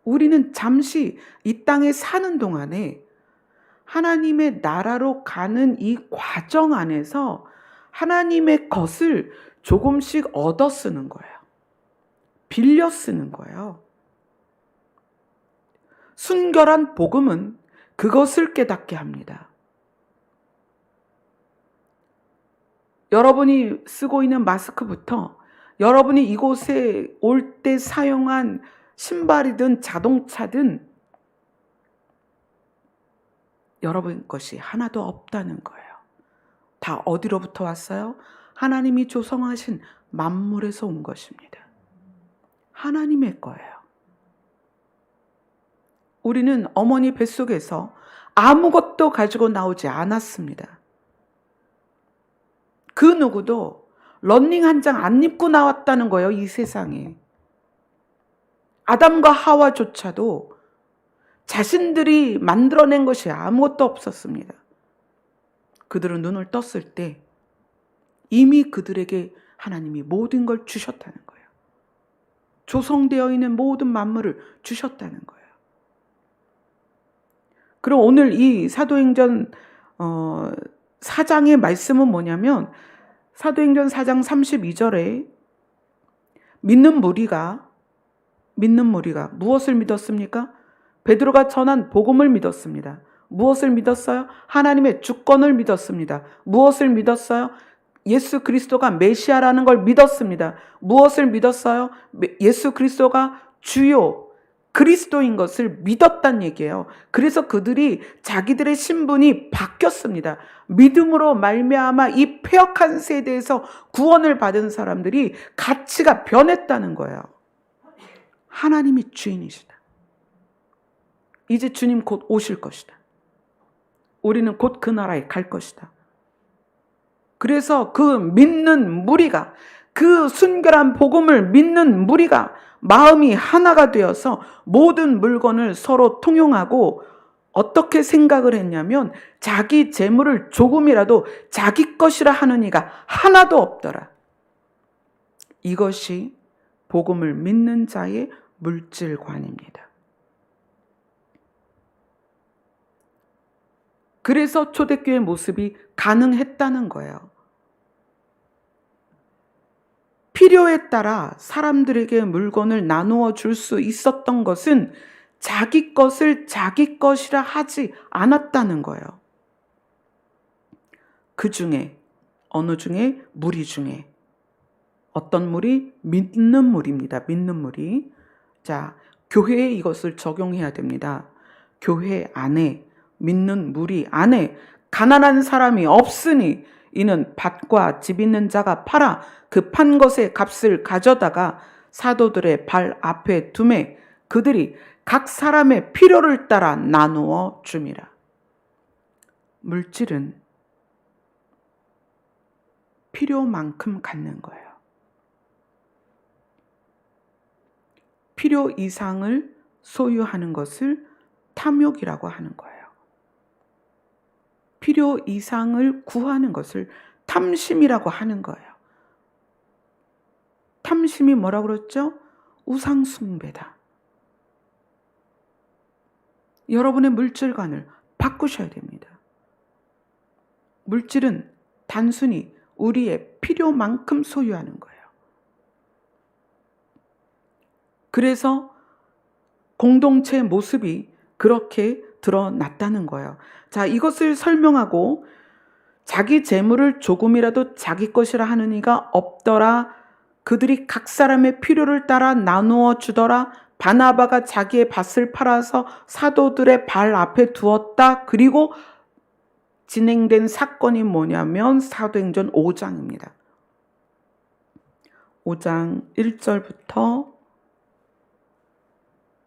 우리는 잠시 이 땅에 사는 동안에 하나님의 나라로 가는 이 과정 안에서 하나님의 것을 조금씩 얻어 쓰는 거예요. 빌려 쓰는 거예요. 순결한 복음은 그것을 깨닫게 합니다. 여러분이 쓰고 있는 마스크부터 여러분이 이곳에 올 때 사용한 신발이든 자동차든 여러분 것이 하나도 없다는 거예요. 다 어디로부터 왔어요? 하나님이 조성하신 만물에서 온 것입니다. 하나님의 거예요. 우리는 어머니 뱃속에서 아무것도 가지고 나오지 않았습니다. 그 누구도 런닝 한 장 안 입고 나왔다는 거예요, 이 세상에. 아담과 하와조차도 자신들이 만들어낸 것이 아무것도 없었습니다. 그들은 눈을 떴을 때 이미 그들에게 하나님이 모든 걸 주셨다는 거예요. 조성되어 있는 모든 만물을 주셨다는 거예요. 그럼 오늘 이 사도행전 4장의 말씀은 뭐냐면 사도행전 4장 32절에 믿는 무리가 무엇을 믿었습니까? 베드로가 전한 복음을 믿었습니다. 무엇을 믿었어요? 하나님의 주권을 믿었습니다. 무엇을 믿었어요? 예수 그리스도가 메시아라는 걸 믿었습니다. 무엇을 믿었어요? 예수 그리스도가 주요 그리스도인 것을 믿었단 얘기예요. 그래서 그들이 자기들의 신분이 바뀌었습니다. 믿음으로 말미암아 이 패역한 세대에서 구원을 받은 사람들이 가치가 변했다는 거예요. 하나님이 주인이시다. 이제 주님 곧 오실 것이다. 우리는 곧 그 나라에 갈 것이다. 그래서 그 믿는 무리가, 그 순결한 복음을 믿는 무리가 마음이 하나가 되어서 모든 물건을 서로 통용하고 어떻게 생각을 했냐면 자기 재물을 조금이라도 자기 것이라 하는 이가 하나도 없더라. 이것이 복음을 믿는 자의 물질관입니다. 그래서 초대교회 모습이 가능했다는 거예요. 필요에 따라 사람들에게 물건을 나누어 줄 수 있었던 것은 자기 것을 자기 것이라 하지 않았다는 거예요. 그 중에 어느 중에? 무리 중에. 어떤 무리? 믿는 무리입니다. 믿는 무리. 자, 교회에 이것을 적용해야 됩니다. 교회 안에, 믿는 무리 안에 가난한 사람이 없으니 이는 밭과 집 있는 자가 팔아 그 판 것의 값을 가져다가 사도들의 발 앞에 두매 그들이 각 사람의 필요를 따라 나누어 줌이라. 물질은 필요만큼 갖는 거예요. 필요 이상을 소유하는 것을 탐욕이라고 하는 거예요. 필요 이상을 구하는 것을 탐심이라고 하는 거예요. 탐심이 뭐라고 그랬죠? 우상숭배다. 여러분의 물질관을 바꾸셔야 됩니다. 물질은 단순히 우리의 필요만큼 소유하는 거예요. 그래서 공동체의 모습이 그렇게 드러났다는 거예요. 자, 이것을 설명하고 자기 재물을 조금이라도 자기 것이라 하는 이가 없더라. 그들이 각 사람의 필요를 따라 나누어 주더라. 바나바가 자기의 밭을 팔아서 사도들의 발 앞에 두었다. 그리고 진행된 사건이 뭐냐면 사도행전 5장입니다. 5장 1절부터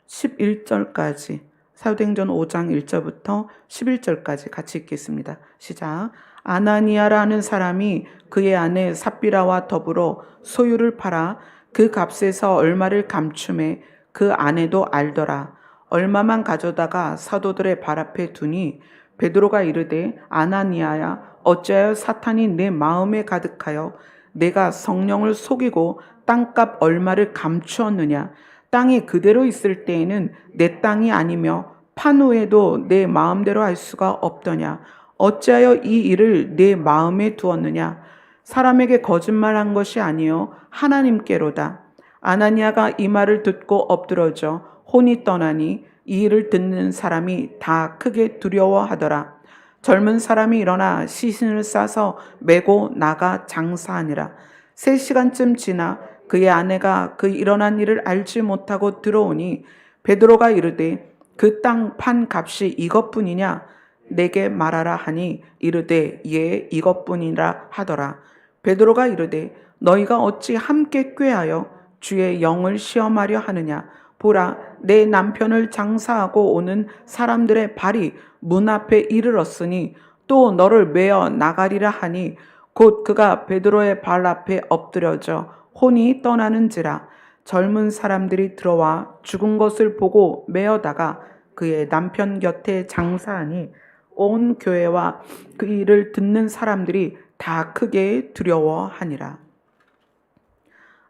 11절까지 사도행전 5장 1절부터 11절까지 같이 읽겠습니다. 시작. 아나니아라는 사람이 그의 아내 삽비라와 더불어 소유를 팔아 그 값에서 얼마를 감춤해 그 아내도 알더라. 얼마만 가져다가 사도들의 발 앞에 두니 베드로가 이르되 아나니아야 어찌하여 사탄이 내 마음에 가득하여 내가 성령을 속이고 땅값 얼마를 감추었느냐. 땅이 그대로 있을 때에는 내 땅이 아니며 판 후에도 내 마음대로 할 수가 없더냐. 어찌하여 이 일을 내 마음에 두었느냐. 사람에게 거짓말한 것이 아니요 하나님께로다. 아나니아가 이 말을 듣고 엎드러져 혼이 떠나니 이 일을 듣는 사람이 다 크게 두려워하더라. 젊은 사람이 일어나 시신을 싸서 메고 나가 장사하니라. 3시간쯤 지나 그의 아내가 그 일어난 일을 알지 못하고 들어오니 베드로가 이르되 그 땅 판 값이 이것뿐이냐 내게 말하라 하니 이르되 예 이것뿐이라 하더라. 베드로가 이르되 너희가 어찌 함께 꾀하여 주의 영을 시험하려 하느냐. 보라 내 남편을 장사하고 오는 사람들의 발이 문 앞에 이르렀으니 또 너를 메어 나가리라 하니 곧 그가 베드로의 발 앞에 엎드려져 혼이 떠나는지라. 젊은 사람들이 들어와 죽은 것을 보고 메어다가 그의 남편 곁에 장사하니 온 교회와 그 일을 듣는 사람들이 다 크게 두려워하니라.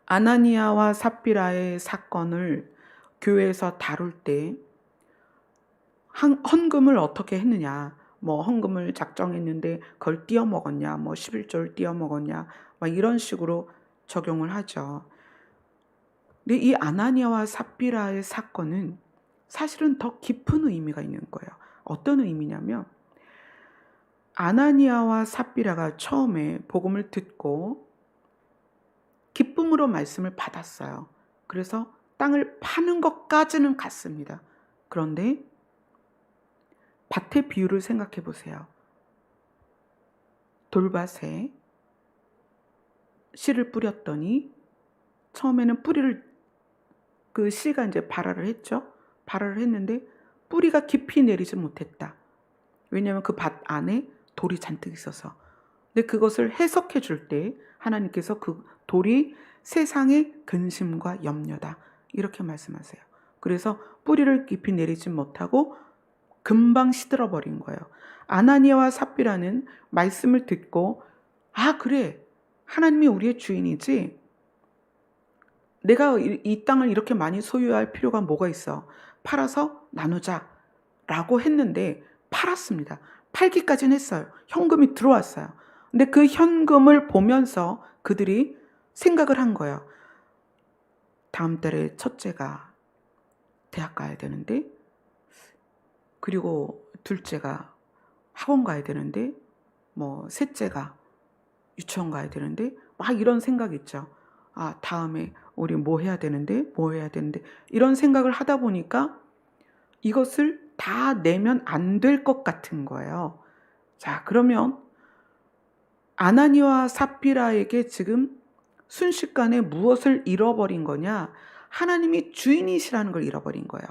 아나니아와 삽비라의 사건을 교회에서 다룰 때 헌금을 어떻게 했느냐, 뭐 헌금을 작정했는데 그걸 띄어 먹었냐, 뭐 11조를 띄어 먹었냐, 막 이런 식으로 적용을 하죠. 근데 이 아나니아와 삽비라의 사건은 사실은 더 깊은 의미가 있는 거예요. 어떤 의미냐면 아나니아와 삽비라가 처음에 복음을 듣고 기쁨으로 말씀을 받았어요. 그래서 땅을 파는 것까지는 갔습니다. 그런데 밭의 비유를 생각해 보세요. 돌밭에 씨를 뿌렸더니 처음에는 뿌리를 그 씨가 이제 발화를 했죠. 발화를 했는데 뿌리가 깊이 내리지 못했다. 왜냐하면 그 밭 안에 돌이 잔뜩 있어서. 근데 그것을 해석해 줄 때 하나님께서 그 돌이 세상의 근심과 염려다. 이렇게 말씀하세요. 그래서 뿌리를 깊이 내리지 못하고 금방 시들어 버린 거예요. 아나니아와 삽비라는 말씀을 듣고 아 그래 하나님이 우리의 주인이지 내가 이 땅을 이렇게 많이 소유할 필요가 뭐가 있어. 팔아서 나누자 라고 했는데 팔았습니다. 팔기까지는 했어요. 현금이 들어왔어요. 근데 그 현금을 보면서 그들이 생각을 한 거예요. 다음 달에 첫째가 대학 가야 되는데, 그리고 둘째가 학원 가야 되는데, 뭐 셋째가 유치원 가야 되는데, 막 이런 생각 있죠. 아, 다음에 우리 뭐 해야 되는데, 뭐 해야 되는데, 이런 생각을 하다 보니까 이것을 다 내면 안 될 것 같은 거예요. 자, 그러면 아나니와 삽비라에게 지금 순식간에 무엇을 잃어버린 거냐? 하나님이 주인이시라는 걸 잃어버린 거예요.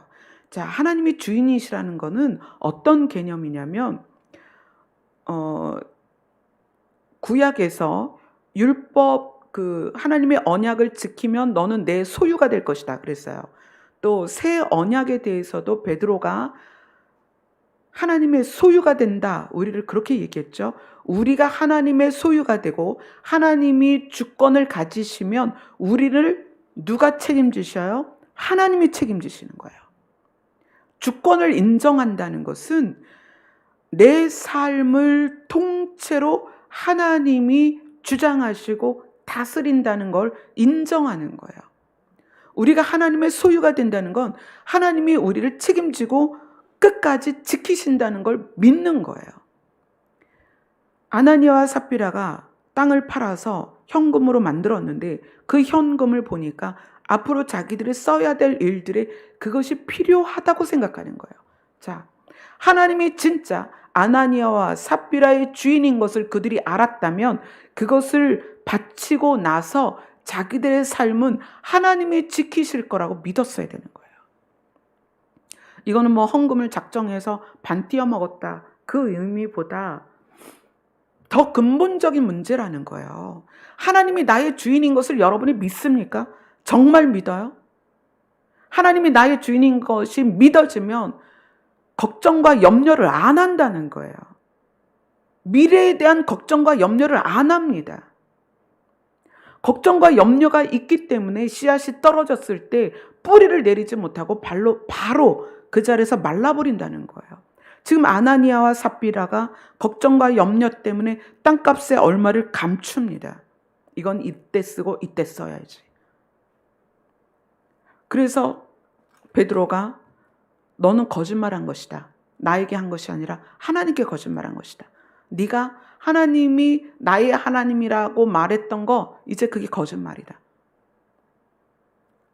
자, 하나님이 주인이시라는 거는 어떤 개념이냐면, 구약에서 율법, 하나님의 언약을 지키면 너는 내 소유가 될 것이다 그랬어요. 또 새 언약에 대해서도 베드로가 하나님의 소유가 된다, 우리를 그렇게 얘기했죠. 우리가 하나님의 소유가 되고 하나님이 주권을 가지시면 우리를 누가 책임지셔요? 하나님이 책임지시는 거예요. 주권을 인정한다는 것은 내 삶을 통째로 하나님이 주장하시고 다스린다는 걸 인정하는 거예요. 우리가 하나님의 소유가 된다는 건 하나님이 우리를 책임지고 끝까지 지키신다는 걸 믿는 거예요. 아나니아와 삽비라가 땅을 팔아서 현금으로 만들었는데 그 현금을 보니까 앞으로 자기들이 써야 될 일들에 그것이 필요하다고 생각하는 거예요. 자, 하나님이 진짜 아나니아와 삽비라의 주인인 것을 그들이 알았다면 그것을 바치고 나서 자기들의 삶은 하나님이 지키실 거라고 믿었어야 되는 거예요. 이거는 뭐 헌금을 작정해서 반 띄어 먹었다, 그 의미보다 더 근본적인 문제라는 거예요. 하나님이 나의 주인인 것을 여러분이 믿습니까? 정말 믿어요? 하나님이 나의 주인인 것이 믿어지면 걱정과 염려를 안 한다는 거예요. 미래에 대한 걱정과 염려를 안 합니다. 걱정과 염려가 있기 때문에 씨앗이 떨어졌을 때 뿌리를 내리지 못하고 바로 그 자리에서 말라버린다는 거예요. 지금 아나니아와 삽비라가 걱정과 염려 때문에 땅값의 얼마를 감춥니다. 이건 이때 쓰고 이때 써야지. 그래서 베드로가 너는 거짓말한 것이다. 나에게 한 것이 아니라 하나님께 거짓말한 것이다. 네가 하나님이 나의 하나님이라고 말했던 거 이제 그게 거짓말이다.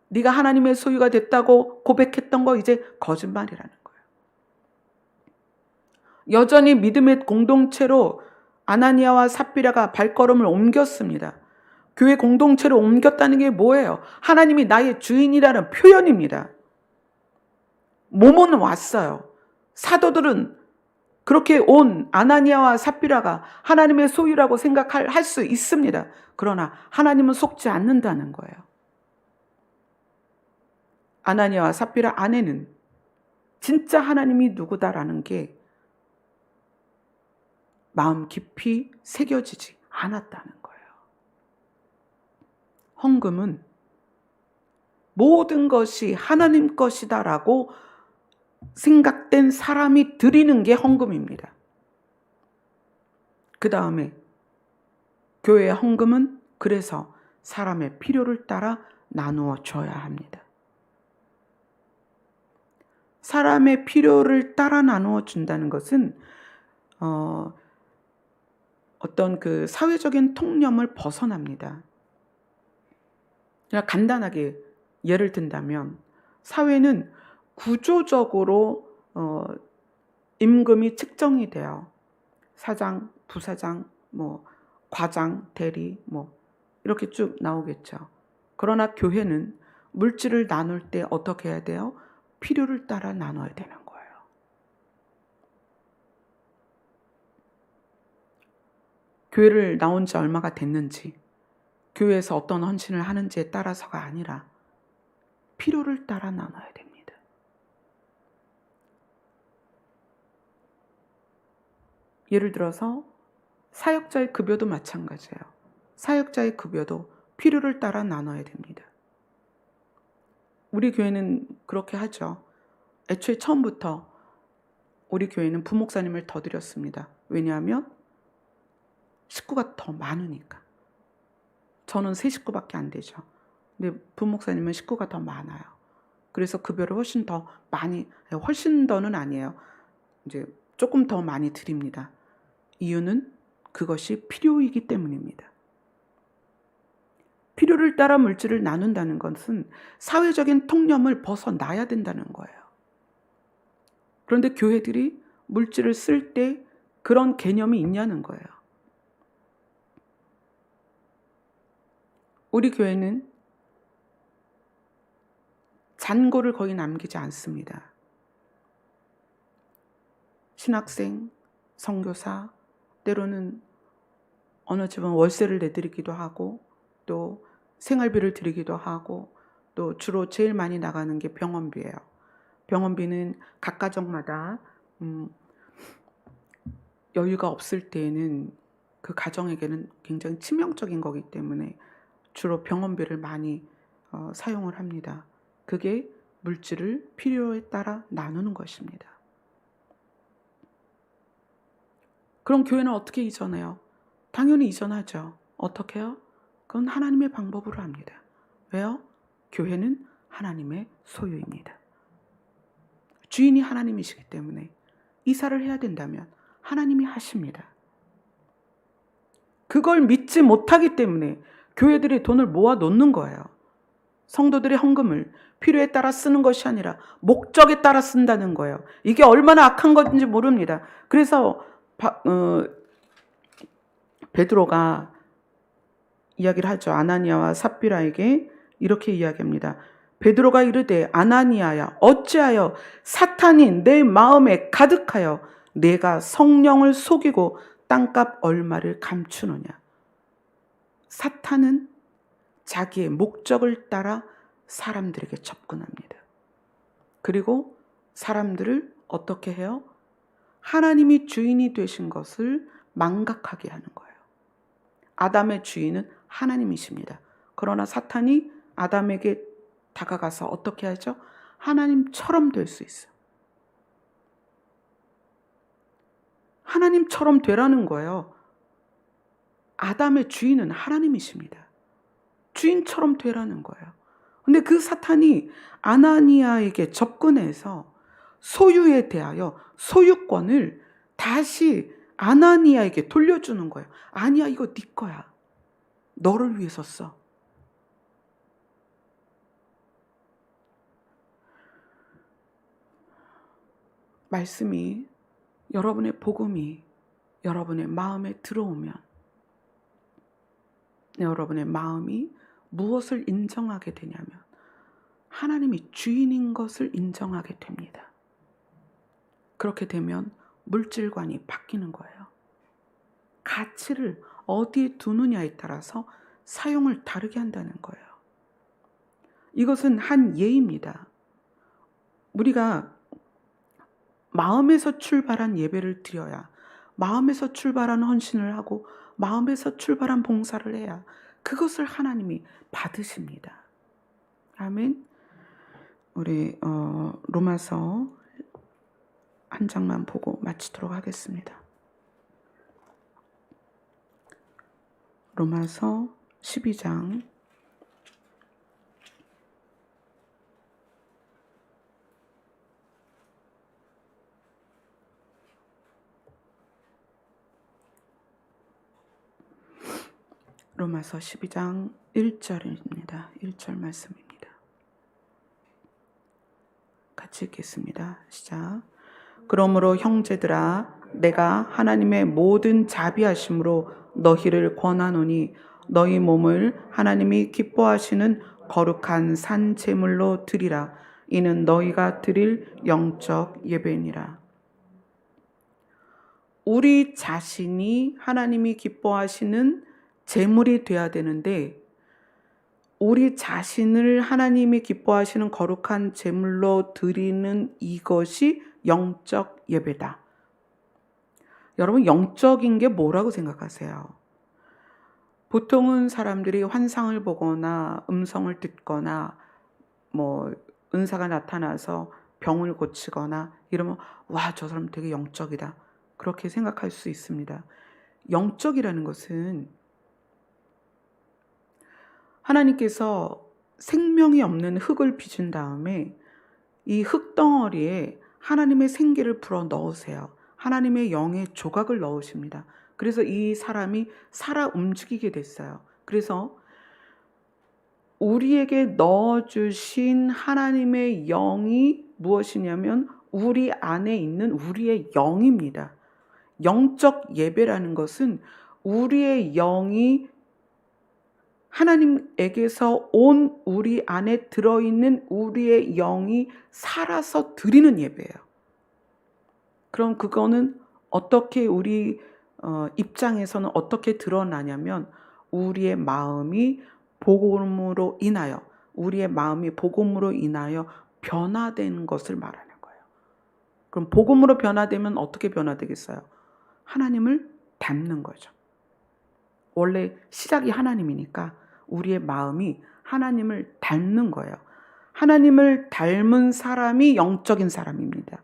네가 하나님의 소유가 됐다고 고백했던 거 이제 거짓말이라는 거예요. 여전히 믿음의 공동체로 아나니아와 삽비라가 발걸음을 옮겼습니다. 교회 공동체로 옮겼다는 게 뭐예요? 하나님이 나의 주인이라는 표현입니다. 몸은 왔어요. 사도들은 그렇게 온 아나니아와 삽비라가 하나님의 소유라고 생각할 수 있습니다. 그러나 하나님은 속지 않는다는 거예요. 아나니아와 삽비라 안에는 진짜 하나님이 누구다라는 게 마음 깊이 새겨지지 않았다는 거예요. 헌금은 모든 것이 하나님 것이다라고 생각된 사람이 드리는 게 헌금입니다. 그 다음에 교회의 헌금은 그래서 사람의 필요를 따라 나누어 줘야 합니다. 사람의 필요를 따라 나누어 준다는 것은 어떤 그 사회적인 통념을 벗어납니다. 그냥 간단하게 예를 든다면 사회는 구조적으로 임금이 측정이 돼요. 사장, 부사장, 뭐 과장, 대리, 뭐 이렇게 쭉 나오겠죠. 그러나 교회는 물질을 나눌 때 어떻게 해야 돼요? 필요를 따라 나눠야 되는 거예요. 교회를 나온 지 얼마가 됐는지, 교회에서 어떤 헌신을 하는지에 따라서가 아니라 필요를 따라 나눠야 됩니다. 예를 들어서 사역자의 급여도 마찬가지예요. 사역자의 급여도 필요를 따라 나눠야 됩니다. 우리 교회는 그렇게 하죠. 애초에 처음부터 우리 교회는 부목사님을 더 드렸습니다. 왜냐하면 식구가 더 많으니까. 저는 3 식구밖에 안 되죠. 근데 부목사님은 식구가 더 많아요. 그래서 급여를 훨씬 더 많이, 훨씬 더는 아니에요. 이제 조금 더 많이 드립니다. 이유는 그것이 필요이기 때문입니다. 필요를 따라 물질을 나눈다는 것은 사회적인 통념을 벗어나야 된다는 거예요. 그런데 교회들이 물질을 쓸 때 그런 개념이 있냐는 거예요. 우리 교회는 잔고를 거의 남기지 않습니다. 신학생, 선교사, 때로는 어느 집은 월세를 내드리기도 하고 또 생활비를 드리기도 하고 또 주로 제일 많이 나가는 게 병원비예요. 병원비는 각 가정마다 여유가 없을 때에는 그 가정에게는 굉장히 치명적인 거기 때문에 주로 병원비를 많이 사용을 합니다. 그게 물질을 필요에 따라 나누는 것입니다. 그럼 교회는 어떻게 이전해요? 당연히 이전하죠. 어떻게 해요? 그건 하나님의 방법으로 합니다. 왜요? 교회는 하나님의 소유입니다. 주인이 하나님이시기 때문에 이사를 해야 된다면 하나님이 하십니다. 그걸 믿지 못하기 때문에 교회들이 돈을 모아 놓는 거예요. 성도들의 헌금을 필요에 따라 쓰는 것이 아니라 목적에 따라 쓴다는 거예요. 이게 얼마나 악한 건지 모릅니다. 그래서 베드로가 이야기를 하죠. 아나니아와 삽비라에게 이렇게 이야기합니다. 베드로가 이르되 아나니아야 어찌하여 사탄이 내 마음에 가득하여 내가 성령을 속이고 땅값 얼마를 감추느냐. 사탄은 자기의 목적을 따라 사람들에게 접근합니다. 그리고 사람들을 어떻게 해요? 하나님이 주인이 되신 것을 망각하게 하는 거예요. 아담의 주인은 하나님이십니다. 그러나 사탄이 아담에게 다가가서 어떻게 하죠? 하나님처럼 될 수 있어요. 하나님처럼 되라는 거예요. 아담의 주인은 하나님이십니다. 주인처럼 되라는 거예요. 근데 그 사탄이 아나니아에게 접근해서 소유에 대하여 소유권을 다시 아나니아에게 돌려주는 거예요. 아니야, 이거 네 거야. 너를 위해서 써. 말씀이, 여러분의 복음이 여러분의 마음에 들어오면 여러분의 마음이 무엇을 인정하게 되냐면 하나님이 주인인 것을 인정하게 됩니다. 그렇게 되면 물질관이 바뀌는 거예요. 가치를 어디에 두느냐에 따라서 사용을 다르게 한다는 거예요. 이것은 한 예입니다. 우리가 마음에서 출발한 예배를 드려야, 마음에서 출발한 헌신을 하고 마음에서 출발한 봉사를 해야 그것을 하나님이 받으십니다. 아멘. 우리 로마서 한 장만 보고 마치도록 하겠습니다. 로마서 12장 1절입니다. 1절 말씀입니다. 같이 읽겠습니다. 시작. 그러므로 형제들아 내가 하나님의 모든 자비하심으로 너희를 권하노니 너희 몸을 하나님이 기뻐하시는 거룩한 산 제물로 드리라. 이는 너희가 드릴 영적 예배니라. 우리 자신이 하나님이 기뻐하시는 제물이 되어야 되는데 우리 자신을 하나님이 기뻐하시는 거룩한 제물로 드리는 이것이 영적 예배다. 여러분, 영적인 게 뭐라고 생각하세요? 보통은 사람들이 환상을 보거나 음성을 듣거나 뭐 은사가 나타나서 병을 고치거나 이러면 와, 저 사람 되게 영적이다. 그렇게 생각할 수 있습니다. 영적이라는 것은 하나님께서 생명이 없는 흙을 빚은 다음에 이 흙덩어리에 하나님의 생기를 불어 넣으세요. 하나님의 영의 조각을 넣으십니다. 그래서 이 사람이 살아 움직이게 됐어요. 그래서 우리에게 넣어주신 하나님의 영이 무엇이냐면 우리 안에 있는 우리의 영입니다. 영적 예배라는 것은 우리의 영이 하나님에게서 온 우리 안에 들어있는 우리의 영이 살아서 드리는 예배예요. 그럼 그거는 어떻게 우리 입장에서는 어떻게 드러나냐면 우리의 마음이 복음으로 인하여 변화되는 것을 말하는 거예요. 그럼 복음으로 변화되면 어떻게 변화되겠어요? 하나님을 닮는 거죠. 원래 시작이 하나님이니까 우리의 마음이 하나님을 닮는 거예요. 하나님을 닮은 사람이 영적인 사람입니다.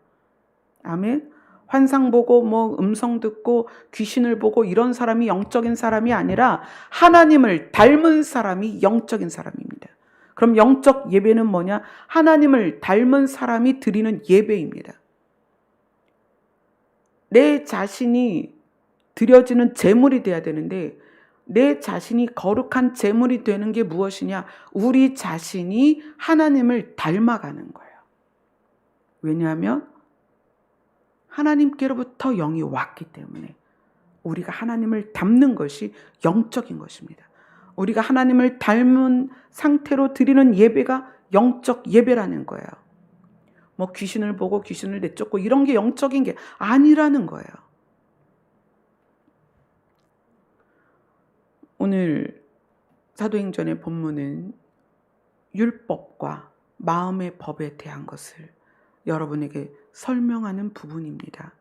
아멘. 환상 보고 음성 듣고 귀신을 보고 이런 사람이 영적인 사람이 아니라 하나님을 닮은 사람이 영적인 사람입니다. 그럼 영적 예배는 뭐냐? 하나님을 닮은 사람이 드리는 예배입니다. 내 자신이 드려지는 제물이 돼야 되는데 내 자신이 거룩한 제물이 되는 게 무엇이냐? 우리 자신이 하나님을 닮아가는 거예요. 왜냐하면 하나님께로부터 영이 왔기 때문에 우리가 하나님을 닮는 것이 영적인 것입니다. 우리가 하나님을 닮은 상태로 드리는 예배가 영적 예배라는 거예요. 귀신을 보고 귀신을 내쫓고 이런 게 영적인 게 아니라는 거예요. 오늘 사도행전의 본문은 율법과 마음의 법에 대한 것을 여러분에게 설명하는 부분입니다.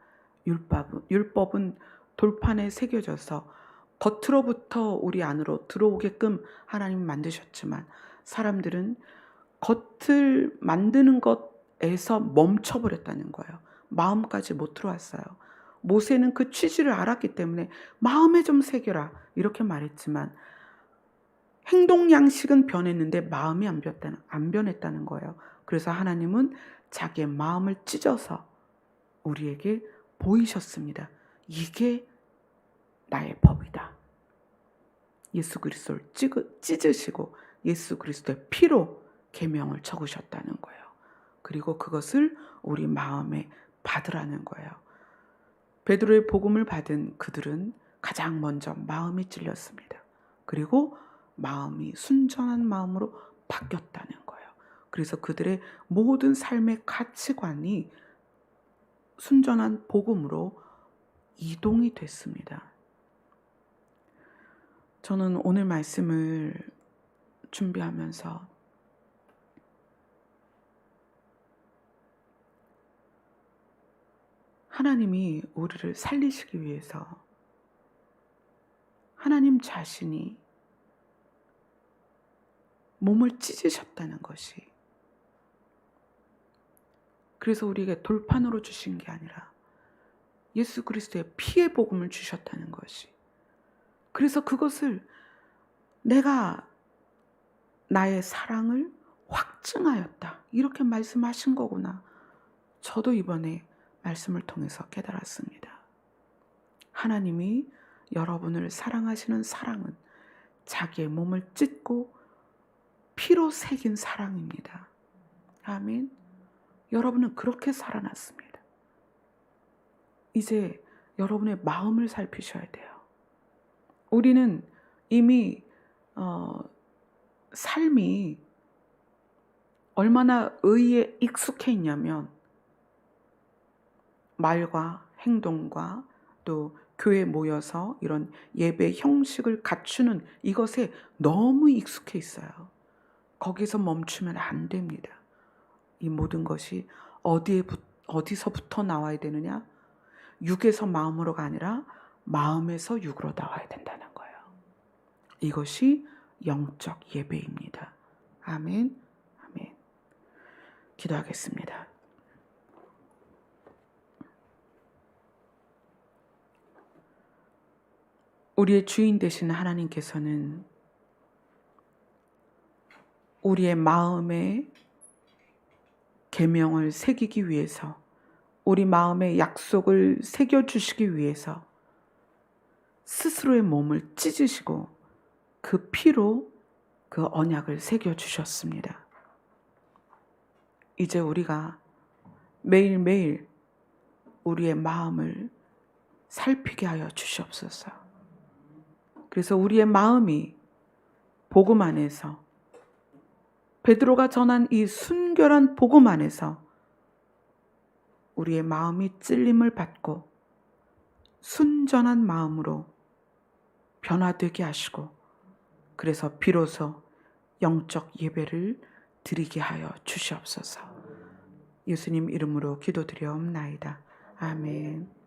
율법은 돌판에 새겨져서 겉으로부터 우리 안으로 들어오게끔 하나님이 만드셨지만 사람들은 겉을 만드는 것에서 멈춰버렸다는 거예요. 마음까지 못 들어왔어요. 모세는 그 취지를 알았기 때문에 마음에 좀 새겨라 이렇게 말했지만 행동 양식은 변했는데 마음이 안 변했다는 거예요. 그래서 하나님은 자기의 마음을 찢어서 우리에게 보이셨습니다. 이게 나의 법이다. 예수 그리스도를 찢으시고 예수 그리스도의 피로 계명을 적으셨다는 거예요. 그리고 그것을 우리 마음에 받으라는 거예요. 베드로의 복음을 받은 그들은 가장 먼저 마음이 찔렸습니다. 그리고 마음이 순전한 마음으로 바뀌었다는 거예요. 그래서 그들의 모든 삶의 가치관이 순전한 복음으로 이동이 됐습니다. 저는 오늘 말씀을 준비하면서 하나님이 우리를 살리시기 위해서 하나님 자신이 몸을 찢으셨다는 것이, 그래서 우리에게 돌판으로 주신 게 아니라 예수 그리스도의 피의 복음을 주셨다는 것이, 그래서 그것을 내가 나의 사랑을 확증하였다 이렇게 말씀하신 거구나. 저도 이번에 말씀을 통해서 깨달았습니다. 하나님이 여러분을 사랑하시는 사랑은 자기의 몸을 찢고 피로 새긴 사랑입니다. 아멘. 여러분은 그렇게 살아났습니다. 이제 여러분의 마음을 살피셔야 돼요. 우리는 이미 삶이 얼마나 의에 익숙해 있냐면 말과 행동과 또 교회에 모여서 이런 예배 형식을 갖추는 이것에 너무 익숙해 있어요. 거기서 멈추면 안 됩니다. 이 모든 것이 어디서부터 나와야 되느냐? 육에서 마음으로가 아니라 마음에서 육으로 나와야 된다는 거예요. 이것이 영적 예배입니다. 아멘. 아멘. 기도하겠습니다. 우리의 주인 되시는 하나님께서는 우리의 마음에 계명을 새기기 위해서, 우리 마음에 약속을 새겨주시기 위해서 스스로의 몸을 찢으시고 그 피로 그 언약을 새겨주셨습니다. 이제 우리가 매일매일 우리의 마음을 살피게 하여 주시옵소서. 그래서 우리의 마음이 복음 안에서, 베드로가 전한 이 순결한 복음 안에서 우리의 마음이 찔림을 받고 순전한 마음으로 변화되게 하시고, 그래서 비로소 영적 예배를 드리게 하여 주시옵소서. 예수님 이름으로 기도드려옵나이다. 아멘.